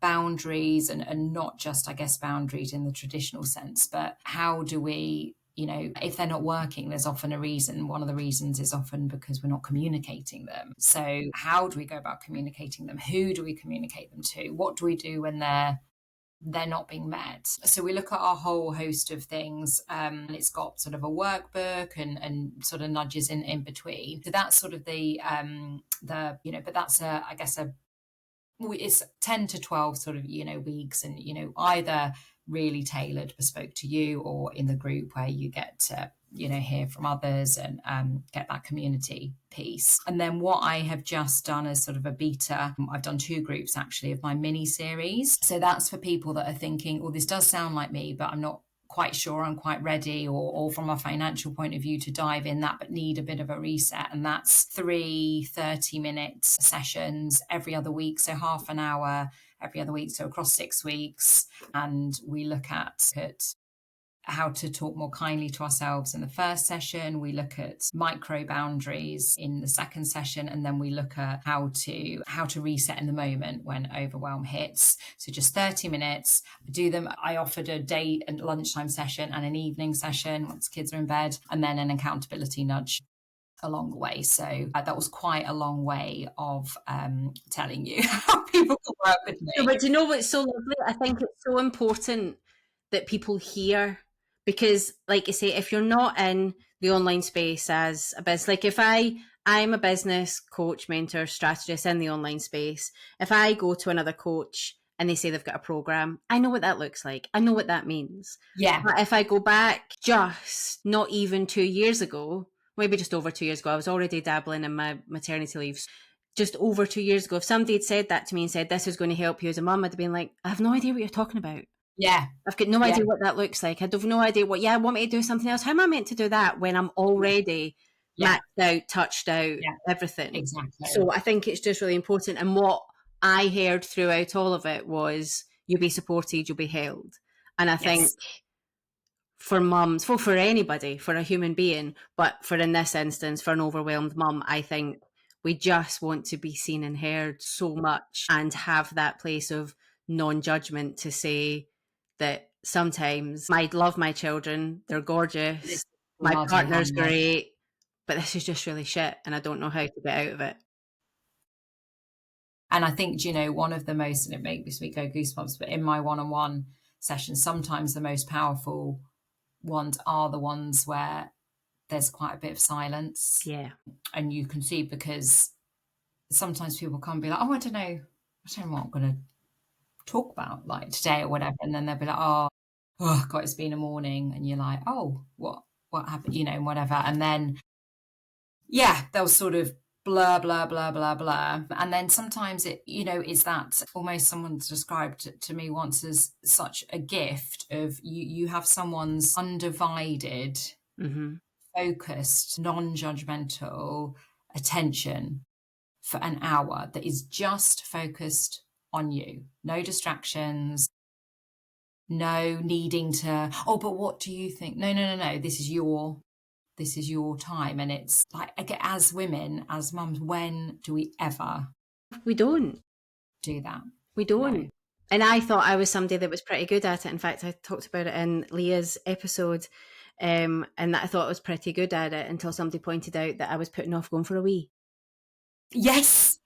boundaries, and not just, I guess, boundaries in the traditional sense, but how do we, if they're not working, there's often a reason. One of the reasons is often because we're not communicating them. So how do we go about communicating them? Who do we communicate them to? What do we do when they're not being met? So we look at a whole host of things, and it's got sort of a workbook and sort of nudges in between. So that's sort of but that's it's 10 to 12 sort of, weeks, and, either really tailored, bespoke to you, or in the group where you get to, hear from others and get that community piece. And then what I have just done as sort of a beta, I've done 2 groups actually of my mini series. So that's for people that are thinking, oh, this does sound like me, but I'm not quite sure I'm quite ready, or from a financial point of view, to dive in that, but need a bit of a reset. And that's 3 30-minute sessions every other week, so half an hour every other week, so across 6 weeks. And we look at how to talk more kindly to ourselves in the first session. We look at micro boundaries in the second session, and then we look at how to reset in the moment when overwhelm hits. So just 30 minutes. I offered a day and lunchtime session and an evening session once kids are in bed, and then an accountability nudge along the way. So that was quite a long way of telling you how people can work with me. No, but do you know what's so lovely? I think it's so important that people hear, because, like you say, if you're not in the online space as a business, like if I'm a business coach, mentor, strategist in the online space, if I go to another coach and they say they've got a program, I know what that looks like. I know what that means. Yeah. But if I go back just not even 2 years ago, maybe just over 2 years ago, I was already dabbling in my maternity leave. Just over 2 years ago, if somebody had said that to me and said, this is going to help you as a mum, I'd have been like, I have no idea what you're talking about. Yeah. I've got no idea what that looks like. I have no idea I want me to do something else. How am I meant to do that when I'm already maxed out, touched out, everything? Exactly. So I think it's just really important. And what I heard throughout all of it was, you'll be supported, you'll be held. And I think for mums, for anybody, for a human being, but in this instance, for an overwhelmed mum, I think we just want to be seen and heard so much, and have that place of non-judgment to say that sometimes I love my children, they're gorgeous, my partner's great, but this is just really shit and I don't know how to get out of it. And I think, one of the most, and it makes me go goosebumps, but in my one-on-one sessions, sometimes the most powerful ones are the ones where there's quite a bit of silence. Yeah. And you can see, because sometimes people can be like, oh, I don't know what I'm going to talk about like today or whatever. And then they'll be like, oh God, it's been a morning. And you're like, oh, what happened, whatever. And then, they'll sort of blah, blah, blah, blah, blah. And then sometimes it, is that almost someone's described to me once as such a gift of you have someone's undivided, focused, non-judgmental attention for an hour that is just focused on you. No distractions, no needing to, oh, but what do you think? No. This is your time. And it's like, as women, as mums, when do we ever? We don't do that. We don't. No. And I thought I was somebody that was pretty good at it. In fact, I talked about it in Leah's episode, and that I thought I was pretty good at it until somebody pointed out that I was putting off going for a wee. Yes.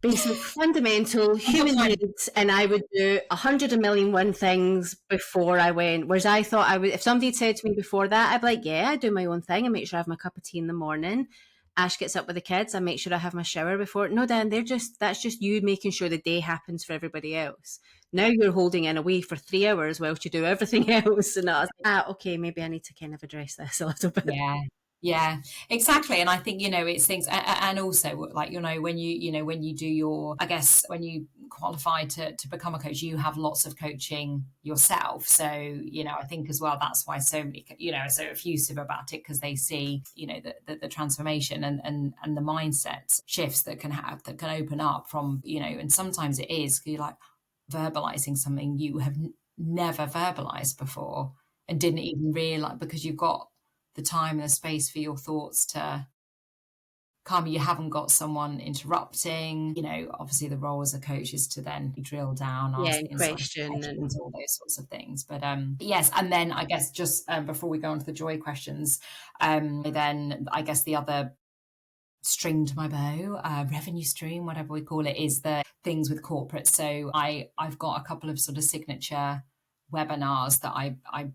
Basic, fundamental human needs, and I would do 100,000,001 things before I went. Whereas I thought I would, if somebody had said to me before that, I'd be like, yeah, I do my own thing. I make sure I have my cup of tea in the morning. Ash gets up with the kids. I make sure I have my shower before. No, Dan, that's just you making sure the day happens for everybody else. Now you're holding in away for 3 hours whilst you do everything else. And I was like, okay, maybe I need to kind of address this a little bit. Yeah, exactly. And I think, it's things, and also like, when you do your, I guess, when you qualify to become a coach, you have lots of coaching yourself. So, I think as well, that's why so many, are so effusive about it, because they see, the transformation and the mindset shifts that can open up from, and sometimes it is, you're like verbalizing something you have never verbalized before and didn't even realize, because you've got the time and the space for your thoughts to come. You haven't got someone interrupting. Obviously the role as a coach is to then drill down, ask the questions, and all those sorts of things. But yes, and then I guess just before we go on to the joy questions, then I guess the other string to my bow, revenue stream, whatever we call it, is the things with corporate. So I've got a couple of sort of signature webinars that I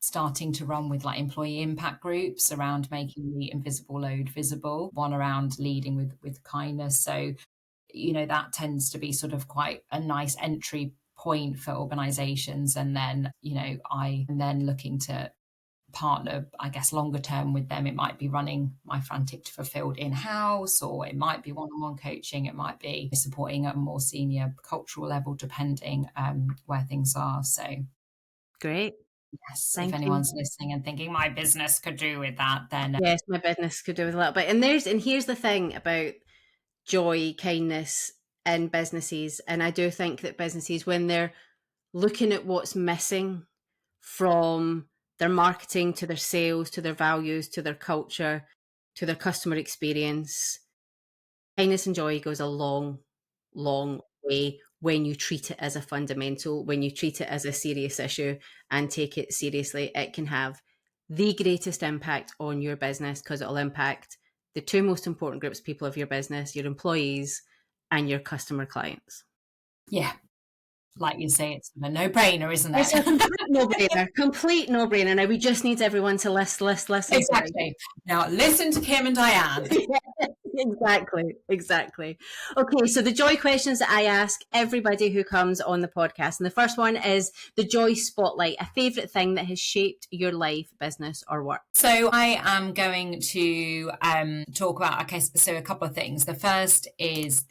starting to run with like employee impact groups around making the invisible load visible, one around leading with kindness. So, that tends to be sort of quite a nice entry point for organizations. And then, I am then looking to partner, I guess, longer term with them. It might be running My Frantic to Fulfilled in-house, or it might be one-on-one coaching. It might be supporting at a more senior cultural level, depending where things are. So great. Yes, if anyone's listening and thinking my business could do with that, then yes, my business could do with a little bit. And here's the thing about joy, kindness in businesses, and I do think that businesses, when they're looking at what's missing from their marketing to their sales to their values to their culture to their customer experience, kindness and joy goes a long way when you treat it as a fundamental, when you treat it as a serious issue and take it seriously. It can have the greatest impact on your business, because it'll impact the two most important groups of people of your business, your employees and your customer clients. Yeah. Like you say, it's a no-brainer, isn't it? It's a complete no-brainer. Now we just need everyone to listen. Exactly. Now listen to Kim and Diane. Exactly. Okay, so the joy questions that I ask everybody who comes on the podcast. And the first one is the joy spotlight, a favourite thing that has shaped your life, business or work. So I am going to talk about, so a couple of things. The first is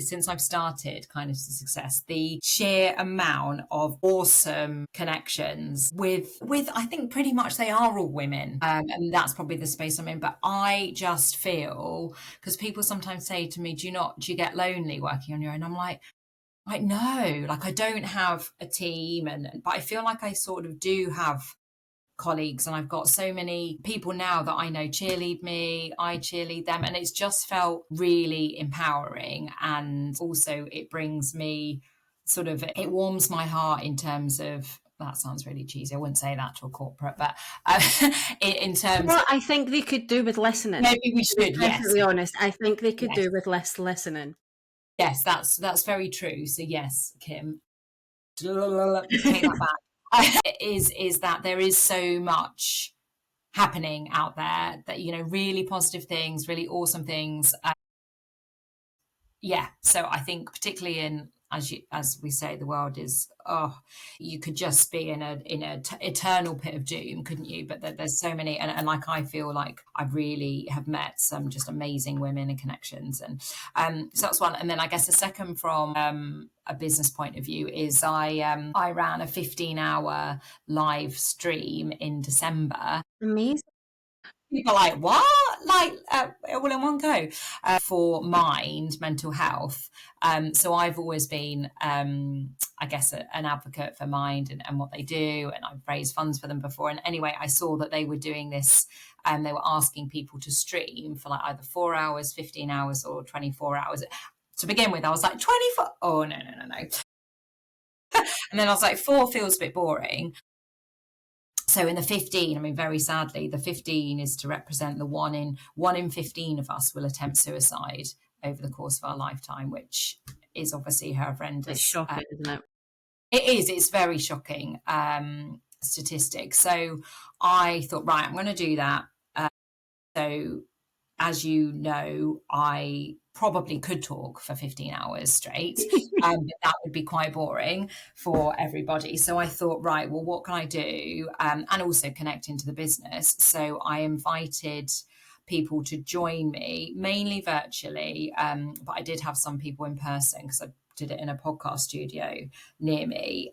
since I've started Kind of Success, the sheer amount of awesome connections with I think pretty much they are all women. And that's probably the space I'm in. But I just feel, because people sometimes say to me, do you get lonely working on your own? I'm like, no, like I don't have a team, but I feel like I sort of do have colleagues, and I've got so many people now that I know cheerlead me, I cheerlead them, and it's just felt really empowering. And also it brings me it warms my heart in terms of that sounds really cheesy. I wouldn't say that to a corporate, but in terms Well, of, I think they could do with listening. maybe we To be should, yes. perfectly honest, I think they could Yes. do with less listening. Yes, that's very true. So yes, Kim, take that back. Is that there is so much happening out there that, really positive things, really awesome things. Yeah, so I think particularly in, as we say, the world is, you could just be in a eternal pit of doom, couldn't you? But there's so many, and like I feel like I really have met some just amazing women and connections, and so that's one. And then I guess the second, from a business point of view, is I ran a 15-hour live stream in December. Amazing. People are like, what? Like, all in one go, for mental health. So I've always been, I guess, an advocate for Mind and what they do. And I've raised funds for them before. And anyway, I saw that they were doing this. They were asking people to stream for like either 4 hours, 15 hours, or 24 hours. To begin with, I was like, 24. Oh, no. And then I was like, 4 feels a bit boring. So in the 15, I mean, very sadly, the 15 is to represent the 1 in 15 of us will attempt suicide over the course of our lifetime, which is obviously horrendous. It's shocking, isn't it? It is. It's very shocking statistic. So I thought, right, I'm going to do that. So as you know, I probably could talk for 15 hours straight, but that would be quite boring for everybody. So I thought, right, well, what can I do? And also connecting to the business. So I invited people to join me, mainly virtually, but I did have some people in person because I did it in a podcast studio near me.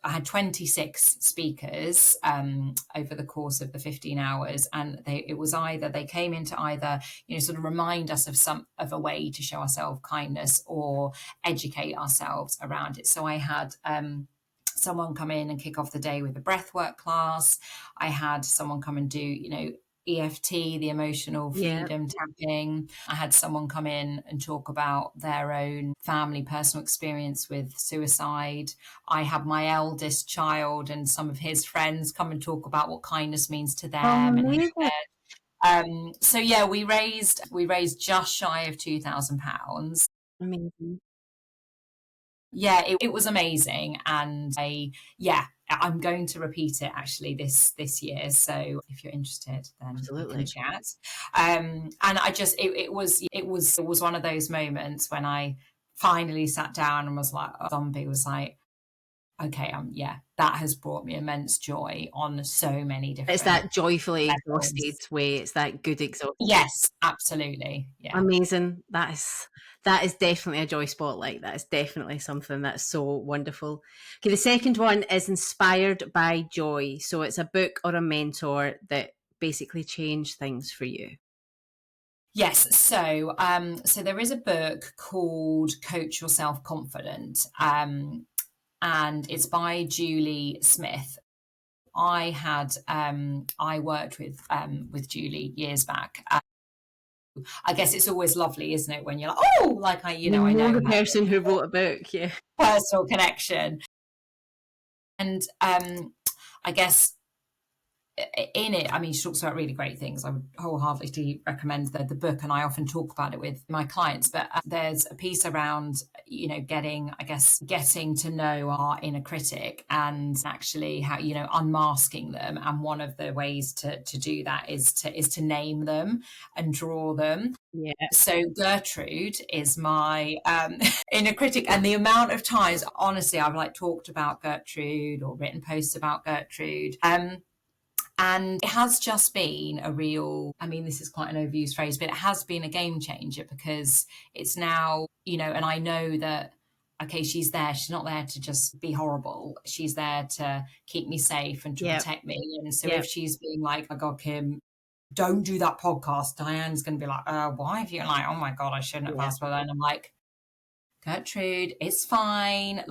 I had 26 speakers over the course of the 15 hours, and it was either they came in to either sort of remind us of a way to show ourselves kindness or educate ourselves around it. So I had someone come in and kick off the day with a breathwork class. I had someone come and do EFT, the emotional freedom tapping. I had someone come in and talk about their own family personal experience with suicide. I had my eldest child and some of his friends come and talk about what kindness means to them. So yeah, we raised just shy of £2,000. Amazing. Yeah, it was amazing, and I'm going to repeat it actually this year. So if you're interested, then Absolutely. we can chat. And I just it was one of those moments when I finally sat down and was like, zombie was like, okay, that has brought me immense joy on so many different. It's that joyfully levels. exhausted way. It's that good exhaustion. Yes, absolutely. Yeah. Amazing. That is definitely a joy spotlight. That is definitely something that's so wonderful. Okay, the second one is inspired by joy. So it's a book or a mentor that basically changed things for you. Yes, so there is a book called Coach Yourself Confident, and it's by Julie Smith. I worked with Julie years back. I guess it's always lovely, isn't it, when you're like, I know the person who wrote a book, yeah, personal connection, and I guess in it, I mean, she talks about really great things. I would wholeheartedly recommend the book, and I often talk about it with my clients. But there's a piece around, getting to know our inner critic and actually how, unmasking them. And one of the ways to do that is to name them and draw them. Yeah. So Gertrude is my inner critic, and the amount of times, honestly, I've talked about Gertrude or written posts about Gertrude. And it has just been a real, I mean, this is quite an overused phrase, but it has been a game changer because it's now, and I know that, okay, she's there. She's not there to just be horrible. She's there to keep me safe and to protect me. And so if she's being like, oh God, Kim, don't do that podcast, Diane's going to be like, why? If you're like, oh my God, I shouldn't have asked for that. And I'm like, Gertrude, it's fine.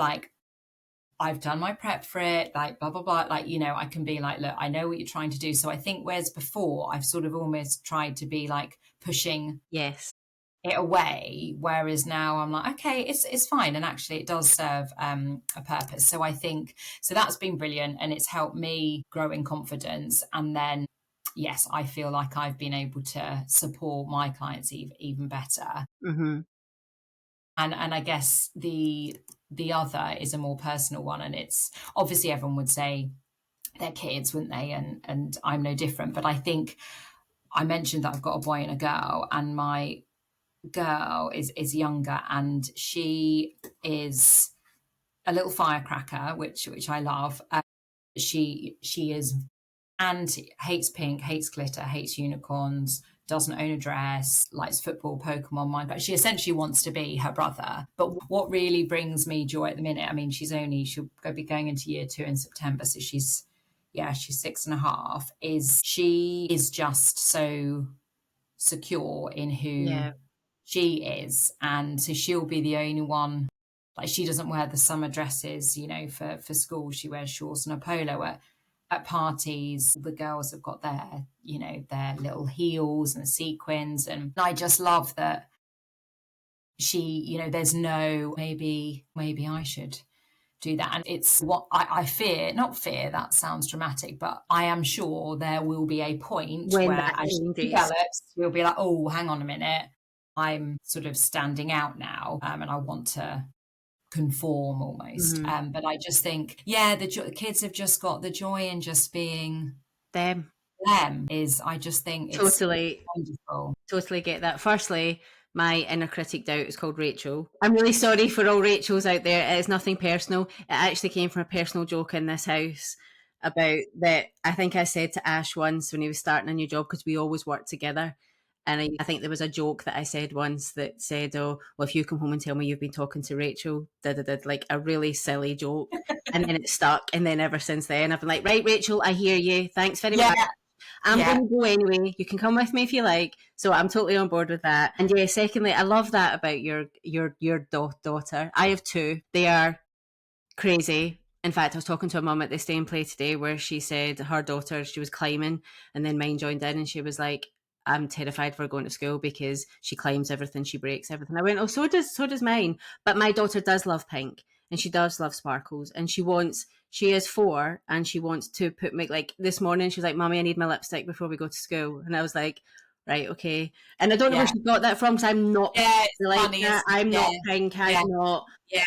I've done my prep for it, blah, blah, blah. I can be like, look, I know what you're trying to do. So I think whereas before I've sort of almost tried to be pushing. Yes. it away, whereas now I'm like, okay, it's fine, and actually it does serve a purpose. So I think so that's been brilliant, and it's helped me grow in confidence. And then yes, I feel like I've been able to support my clients even better. Mm-hmm. And I guess the other is a more personal one, and it's obviously everyone would say their kids, wouldn't they? And I'm no different, but I think I mentioned that I've got a boy and a girl, and my girl is younger, and she is a little firecracker, which I love. She is anti, hates pink, hates glitter, hates unicorns, doesn't own a dress, likes football, Pokemon, Minecraft. She essentially wants to be her brother. But what really brings me joy at the minute, I mean, she'll be going into year 2 in September, so she's 6.5, is she is just so secure in who Yeah. she is. And so she'll be the only one, like she doesn't wear the summer dresses, for school. She wears shorts and a polo. At parties, the girls have got their little heels and sequins. And I just love that there's no, maybe I should do that. And it's what I fear, not fear, that sounds dramatic, but I am sure there will be a point When where that as she changes. develops, we'll be like, oh, hang on a minute. I'm sort of standing out now, and I want to conform almost. Mm-hmm. But I just think, the kids have just got the joy in just being Them. them. I just think it's Totally. wonderful. Totally get that. Firstly, my inner critic doubt is called Rachel. I'm really sorry for all Rachels out there. It's nothing personal. It actually came from a personal joke in this house about that. I think I said to Ash once when he was starting a new job, because we always work together. And I think there was a joke that I said once that said, "Oh, well, if you come home and tell me you've been talking to Rachel, like a really silly joke." And then it stuck. And then ever since then, I've been like, "Right, Rachel, I hear you. Thanks very Yeah, much. I'm yeah, going to go anyway. You can come with me if you like." So I'm totally on board with that. And yeah, secondly, I love that about your daughter. I have two. They are crazy. In fact, I was talking to a mum at the stay and play today where she said her daughter, she was climbing, and then mine joined in, and she was like, "I'm terrified for her going to school because she climbs everything, she breaks everything." I went, "Oh, so does mine." But my daughter does love pink, and she does love sparkles, and she is 4, and she wants to put me, like this morning she was like, "Mommy, I need my lipstick before we go to school." And I was like, "Right, okay." And I don't know where yeah, she got that from, because I'm not yeah. It's like funny, that. isn't it? I'm Yeah, not pink. I'm yeah, not. yeah,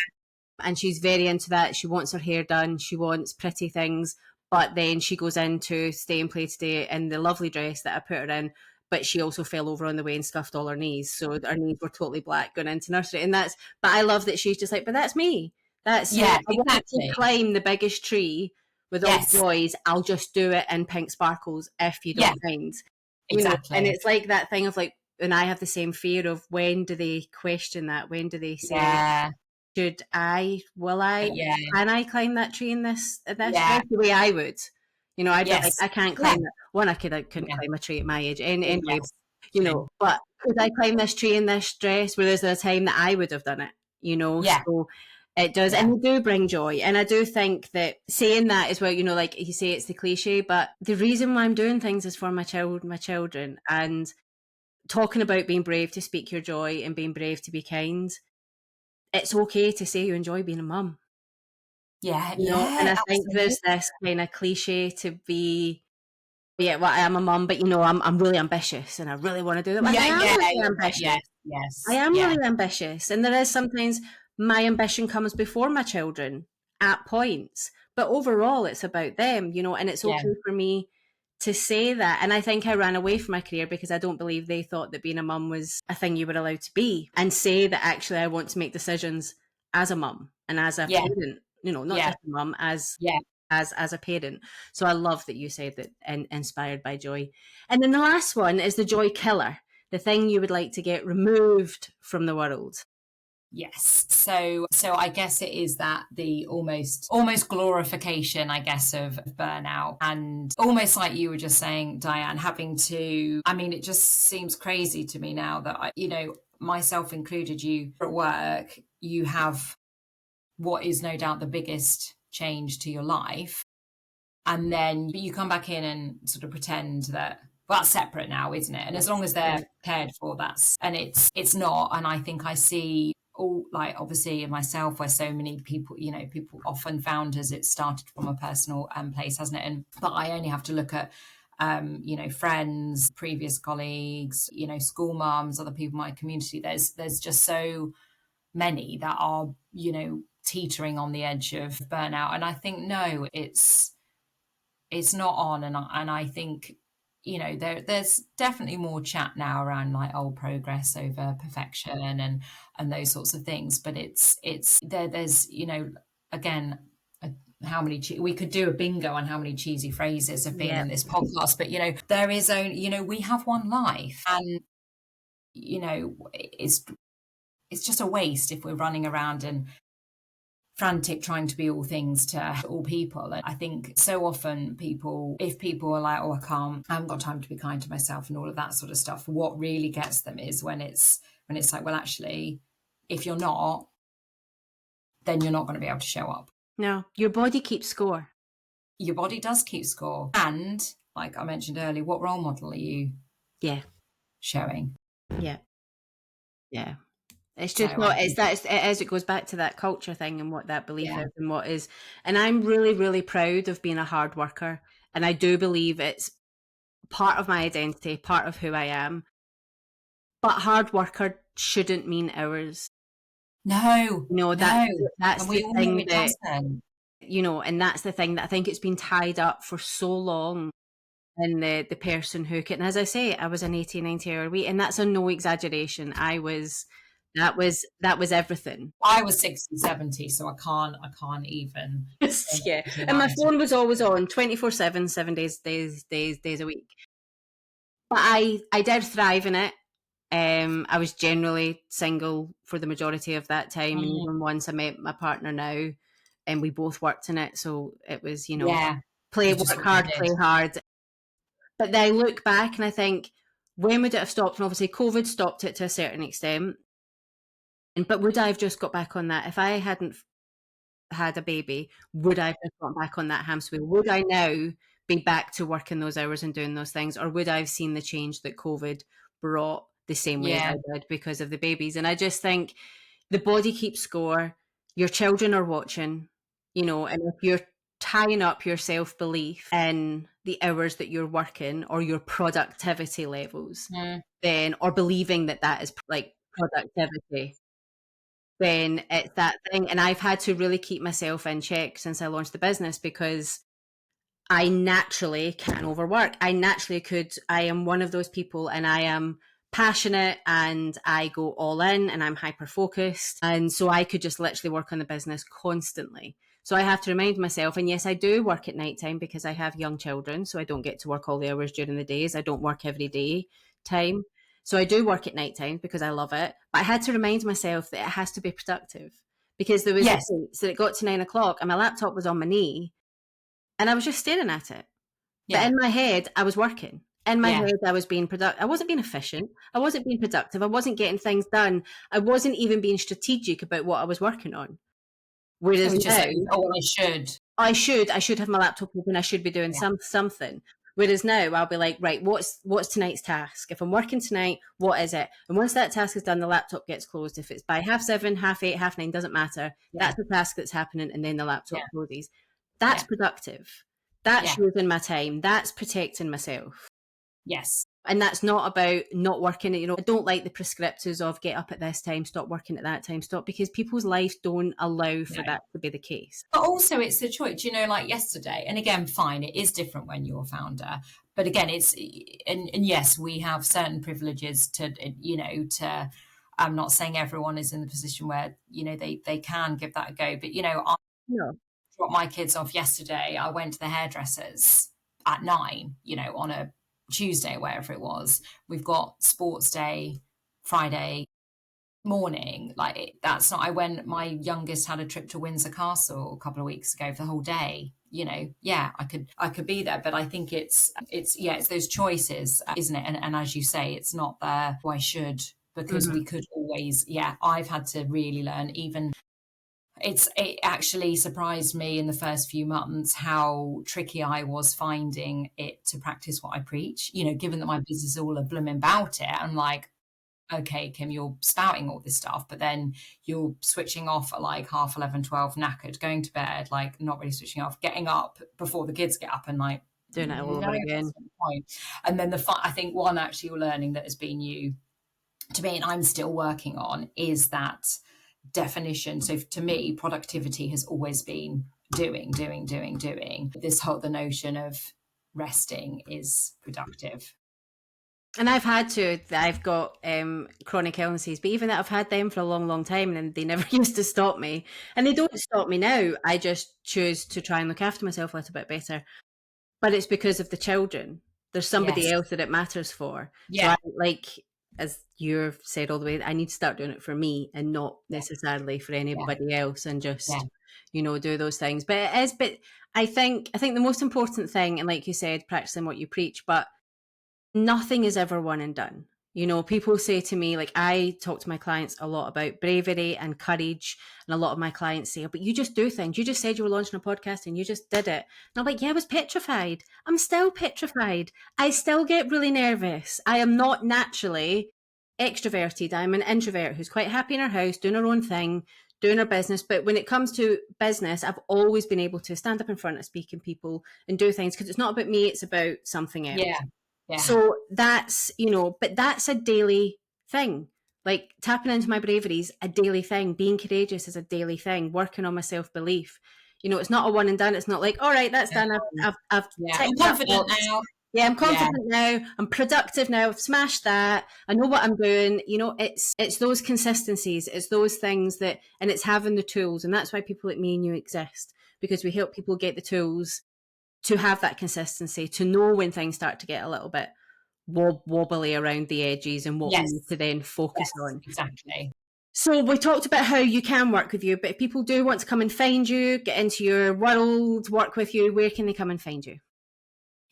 And she's very into that. She wants her hair done. She wants pretty things. But then she goes into stay and play today in the lovely dress that I put her in. But she also fell over on the way and scuffed all her knees. So her knees were totally black going into nursery. But I love that she's just like, "But that's me. That's me. yeah. I want to Exactly. climb the biggest tree with all the Yes. boys. I'll just do it in pink sparkles if you Yeah. don't mind." And Exactly. it's like that thing of like, and I have the same fear of, when do they question that? When do they say, Yeah. should I, will I, Yeah. can I climb that tree in this Yeah. dress the way I would? I'd be like, Yes. I can't Yeah. climb that. One, I couldn't Yeah. climb a tree at my age. Anyway, Yes. True. but could I climb this tree in this dress? Where there's a time that I would have done it. Yeah. So it does, Yeah. and they do bring joy. And I do think that saying that as well, like you say, it's the cliche, but the reason why I'm doing things is for my children, and talking about being brave to speak your joy and being brave to be kind. It's okay to say you enjoy being a mum. Yeah. And Yeah. I think Absolutely. there's this kind of cliche to be, yeah, well, I am a mum, but I'm really ambitious and I really want to do that. And Yeah. I am Yeah. really You're right. Yes. ambitious. I Yes. am Yeah. really ambitious. And there is sometimes my ambition comes before my children at points. But overall, it's about them, and it's Yeah. okay for me to say that. And I think I ran away from my career because I don't believe they thought that being a mum was a thing you were allowed to be, and say that actually I want to make decisions as a mum and as a Yeah. parent, not Yeah. just a mum, Yeah. as a parent. So I love that you said that, and inspired by joy. And then the last one is the joy killer, the thing you would like to get removed from the world. Yes. So I guess it is that the almost glorification, I guess, of burnout, and almost like you were just saying, Diane, having to, I mean, it just seems crazy to me now that myself included, you at work, you have what is no doubt the biggest change to your life. And then you come back in and sort of pretend that Well, that's separate now, isn't it? And as long as they're cared for, and it's not. And I think I see all, like, obviously in myself, where so many people, people, often founders, it started from a personal place, hasn't it? But I only have to look at friends, previous colleagues, school mums, other people in my community. There's just so many that are, teetering on the edge of burnout. And I think, no, it's not on. And I think, there's definitely more chat now around, like, progress over perfection and those sorts of things. But there's, again, how many we could do a bingo on how many cheesy phrases have been in this podcast, but there is only, we have one life, and it's just a waste if we're running around and frantic trying to be all things to all people. And I think so often if people are like, I haven't got time to be kind to myself and all of that sort of stuff, what really gets them is when it's like, well, actually, if you're not, then you're not going to be able to show up. No, your body keeps score. Your body does keep score. And like I mentioned earlier, what role model are you showing? Yeah. It's just not, it goes back to that culture thing and what that belief is and what is. And I'm really, really proud of being a hard worker. And I do believe it's part of my identity, part of who I am. But hard worker shouldn't mean hours. No, that's the thing that, and that's the thing that I think it's been tied up for so long. And the person who can, and as I say, I was an 80, 90-hour week, and that's a no exaggeration. That was everything. I was 60, 70, so I can't even. And my phone was always on 24/7, 7 days a week. But I did thrive in it. I was generally single for the majority of that time. And even once I met my partner now, and we both worked in it. So it was, work hard, play hard. But then I look back and I think, when would it have stopped? And obviously COVID stopped it to a certain extent. But would I have just got back on that? If I hadn't had a baby, would I have just got back on that hamster wheel? Would I now be back to working those hours and doing those things? Or would I have seen the change that COVID brought the same way I did because of the babies? And I just think the body keeps score. Your children are watching, and if you're tying up your self-belief in the hours that you're working or your productivity levels, then, or believing that is like productivity, then it's that thing. And I've had to really keep myself in check since I launched the business, because I naturally can overwork. I am one of those people, and I am passionate and I go all in and I'm hyper focused. And so I could just literally work on the business constantly. So I have to remind myself, and yes, I do work at nighttime because I have young children. So I don't get to work all the hours during the days. I don't work every day time. So I do work at nighttime because I love it. But I had to remind myself that it has to be productive, because there was so it got to 9 o'clock and my laptop was on my knee and I was just staring at it. But in my head, I was working. In my head, I was being productive. I wasn't being efficient. I wasn't being productive. I wasn't getting things done. I wasn't even being strategic about what I was working on. Whereas now, I should have my laptop open. I should be doing something. Whereas now, I'll be like, right, what's tonight's task? If I'm working tonight, what is it? And once that task is done, the laptop gets closed. If it's by 7:30, 8:30, 9:30, doesn't matter. That's the task that's happening, and then the laptop closes. That's productive. That's using my time. That's protecting myself. Yes. And that's not about not working. I don't like the prescriptives of get up at this time, stop working at that time, stop, because people's lives don't allow for that to be the case. But also it's a choice, like yesterday, and again, fine, it is different when you're a founder. But again, and yes, we have certain privileges I'm not saying everyone is in the position where, they can give that a go. But, I dropped my kids off yesterday. I went to the hairdressers at 9, on a Tuesday, wherever it was. We've got sports day Friday morning. Like, that's not, my youngest had a trip to Windsor Castle a couple of weeks ago for the whole day. I could be there, but I think it's those choices, isn't it? And as you say, it's not there, I should, because we could always, I've had to really learn, even It actually surprised me in the first few months how tricky I was finding it to practice what I preach. You know, given that my business is all a blooming about it, I'm like, okay, Kim, you're spouting all this stuff, but then you're switching off at like 11:30, 12, knackered, going to bed, like not really switching off, getting up before the kids get up and like doing it all no, over again. that's not the point. And then I think one actually you're learning that has been new to me and I'm still working on is that definition. So to me, productivity has always been doing. The notion of resting is productive. And I've got chronic illnesses, but even that I've had them for a long, long time and they never used to stop me. And they don't stop me now. I just choose to try and look after myself a little bit better. But it's because of the children. There's somebody else that it matters for. Yeah. So as you've said all the way, I need to start doing it for me and not necessarily for anybody else and just, do those things. But I think the most important thing, and like you said, practicing what you preach, but nothing is ever one and done. You know, people say to me, like, I talk to my clients a lot about bravery and courage. And a lot of my clients say, oh, but you just do things. You just said you were launching a podcast and you just did it. And I'm like, yeah, I was petrified. I'm still petrified. I still get really nervous. I am not naturally extroverted. I'm an introvert who's quite happy in her house, doing her own thing, doing her business. But when it comes to business, I've always been able to stand up in front of speaking people and do things because it's not about me, it's about something else. Yeah. Yeah. So that's, but that's a daily thing. Like tapping into my bravery is a daily thing. Being courageous is a daily thing. Working on my self-belief. It's not a one and done. It's not like, all right, that's done. I've I'm confident now. Yeah, I'm confident now. I'm productive now. I've smashed that. I know what I'm doing. It's those consistencies. It's those things and it's having the tools. And that's why people like me and you exist, because we help people get the tools to have that consistency, to know when things start to get a little bit wobbly around the edges and what we need to then focus on. Exactly. So we talked about how you can work with you, but if people do want to come and find you, get into your world, work with you, where can they come and find you?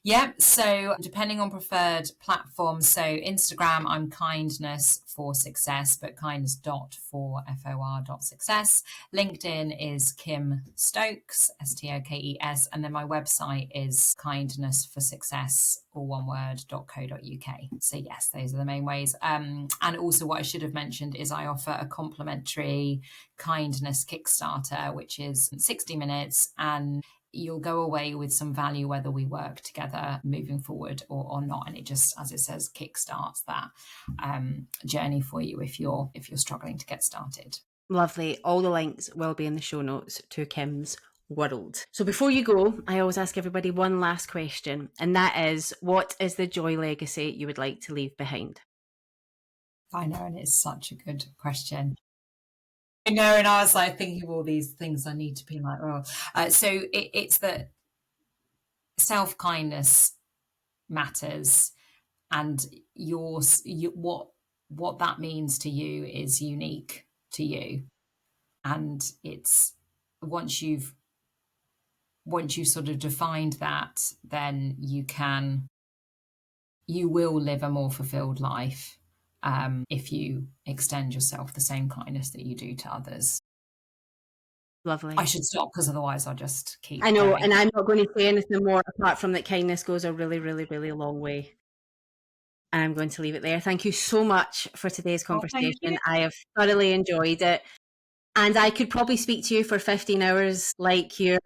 Yeah, so depending on preferred platforms, so Instagram, I'm kindness for success, but kindness for FOR.success. LinkedIn is Kim Stokes, STOKES, and then my website is kindnessforsuccess, all one word, .co.uk. So yes, those are the main ways. And also what I should have mentioned is I offer a complimentary kindness Kickstarter, which is 60 minutes, and you'll go away with some value whether we work together moving forward or not, and it just, as it says, kickstarts that journey for you if you're struggling to get started. Lovely. All the links will be in the show notes to Kim's world. So before you go, I always ask everybody one last question, and that is, what is the joy legacy you would like to leave behind? I know, and it's such a good question. I know, and I was like thinking of all these things I need to be like, so it's that self-kindness matters, and what that means to you is unique to you, and it's once you've sort of defined that, then you will live a more fulfilled life if you extend yourself the same kindness that you do to others. Lovely. I should stop because otherwise I'll just keep I know, going. and I'm not going to say anything more apart from that kindness goes a really, really, really long way. And I'm going to leave it there. Thank you so much for today's conversation. I have thoroughly enjoyed it. And I could probably speak to you for 15 hours like your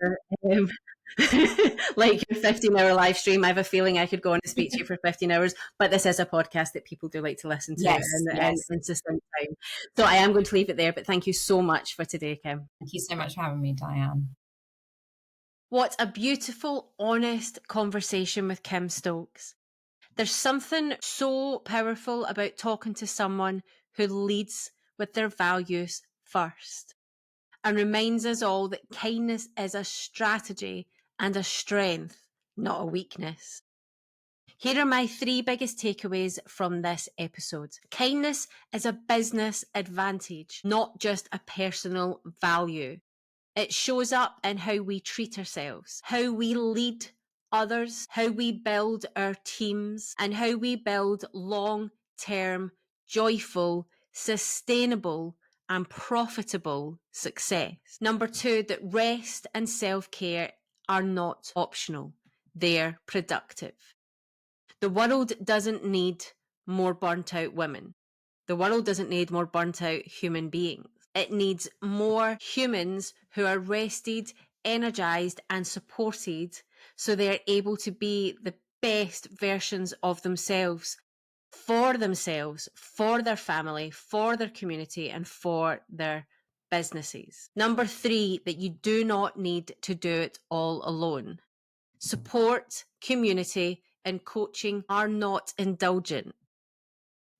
15-hour live stream. I have a feeling I could go on and speak to you for 15 hours, but this is a podcast that people do like to listen to in sustained time. So I am going to leave it there, but thank you so much for today, Kim. Thank you so much for having me, Diane. What a beautiful, honest conversation with Kim Stokes. There's something so powerful about talking to someone who leads with their values first and reminds us all that kindness is a strategy and a strength, not a weakness. Here are my 3 biggest takeaways from this episode. Kindness is a business advantage, not just a personal value. It shows up in how we treat ourselves, how we lead others, how we build our teams, and how we build long-term, joyful, sustainable, and profitable success. Number 2, that rest and self-care are not optional. They're productive. The world doesn't need more burnt out women. The world doesn't need more burnt out human beings. It needs more humans who are rested, energized, and supported so they're able to be the best versions of themselves, for their family, for their community, and for their businesses. Number 3, that you do not need to do it all alone. Support, community, and coaching are not indulgent.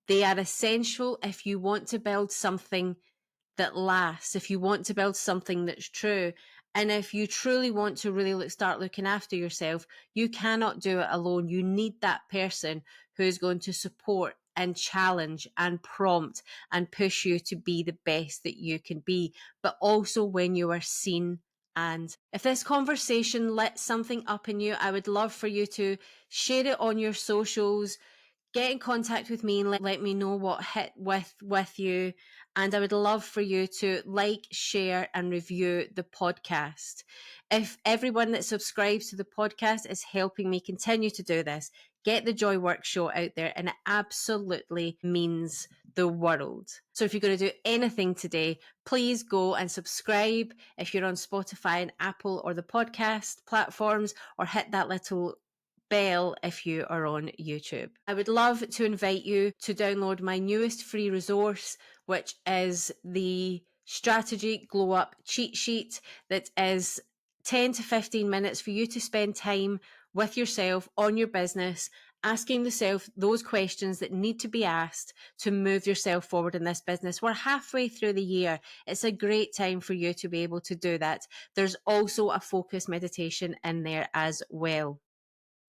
They are essential if you want to build something that lasts, if you want to build something that's true. And if you truly want to really start looking after yourself, you cannot do it alone. You need that person who is going to support and challenge and prompt and push you to be the best that you can be, but also when you are seen. And if this conversation lit something up in you, I would love for you to share it on your socials, get in contact with me and let me know what hit with you. And I would love for you to like, share, and review the podcast. If everyone that subscribes to the podcast is helping me continue to do this, get the Joy Work Show out there, and it absolutely means the world. So if you're going to do anything today, please go and subscribe if you're on Spotify and Apple or the podcast platforms, or hit that little bell if you are on YouTube. I would love to invite you to download my newest free resource, which is the Strategy Glow Up cheat sheet. That is 10 to 15 minutes for you to spend time with yourself on your business, asking yourself those questions that need to be asked to move yourself forward in this business. We're halfway through the year. It's a great time for you to be able to do that. There's also a focus meditation in there as well.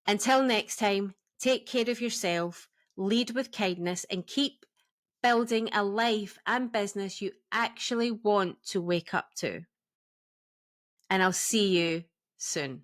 Until next time, take care of yourself, lead with kindness, and keep building a life and business you actually want to wake up to. And I'll see you soon.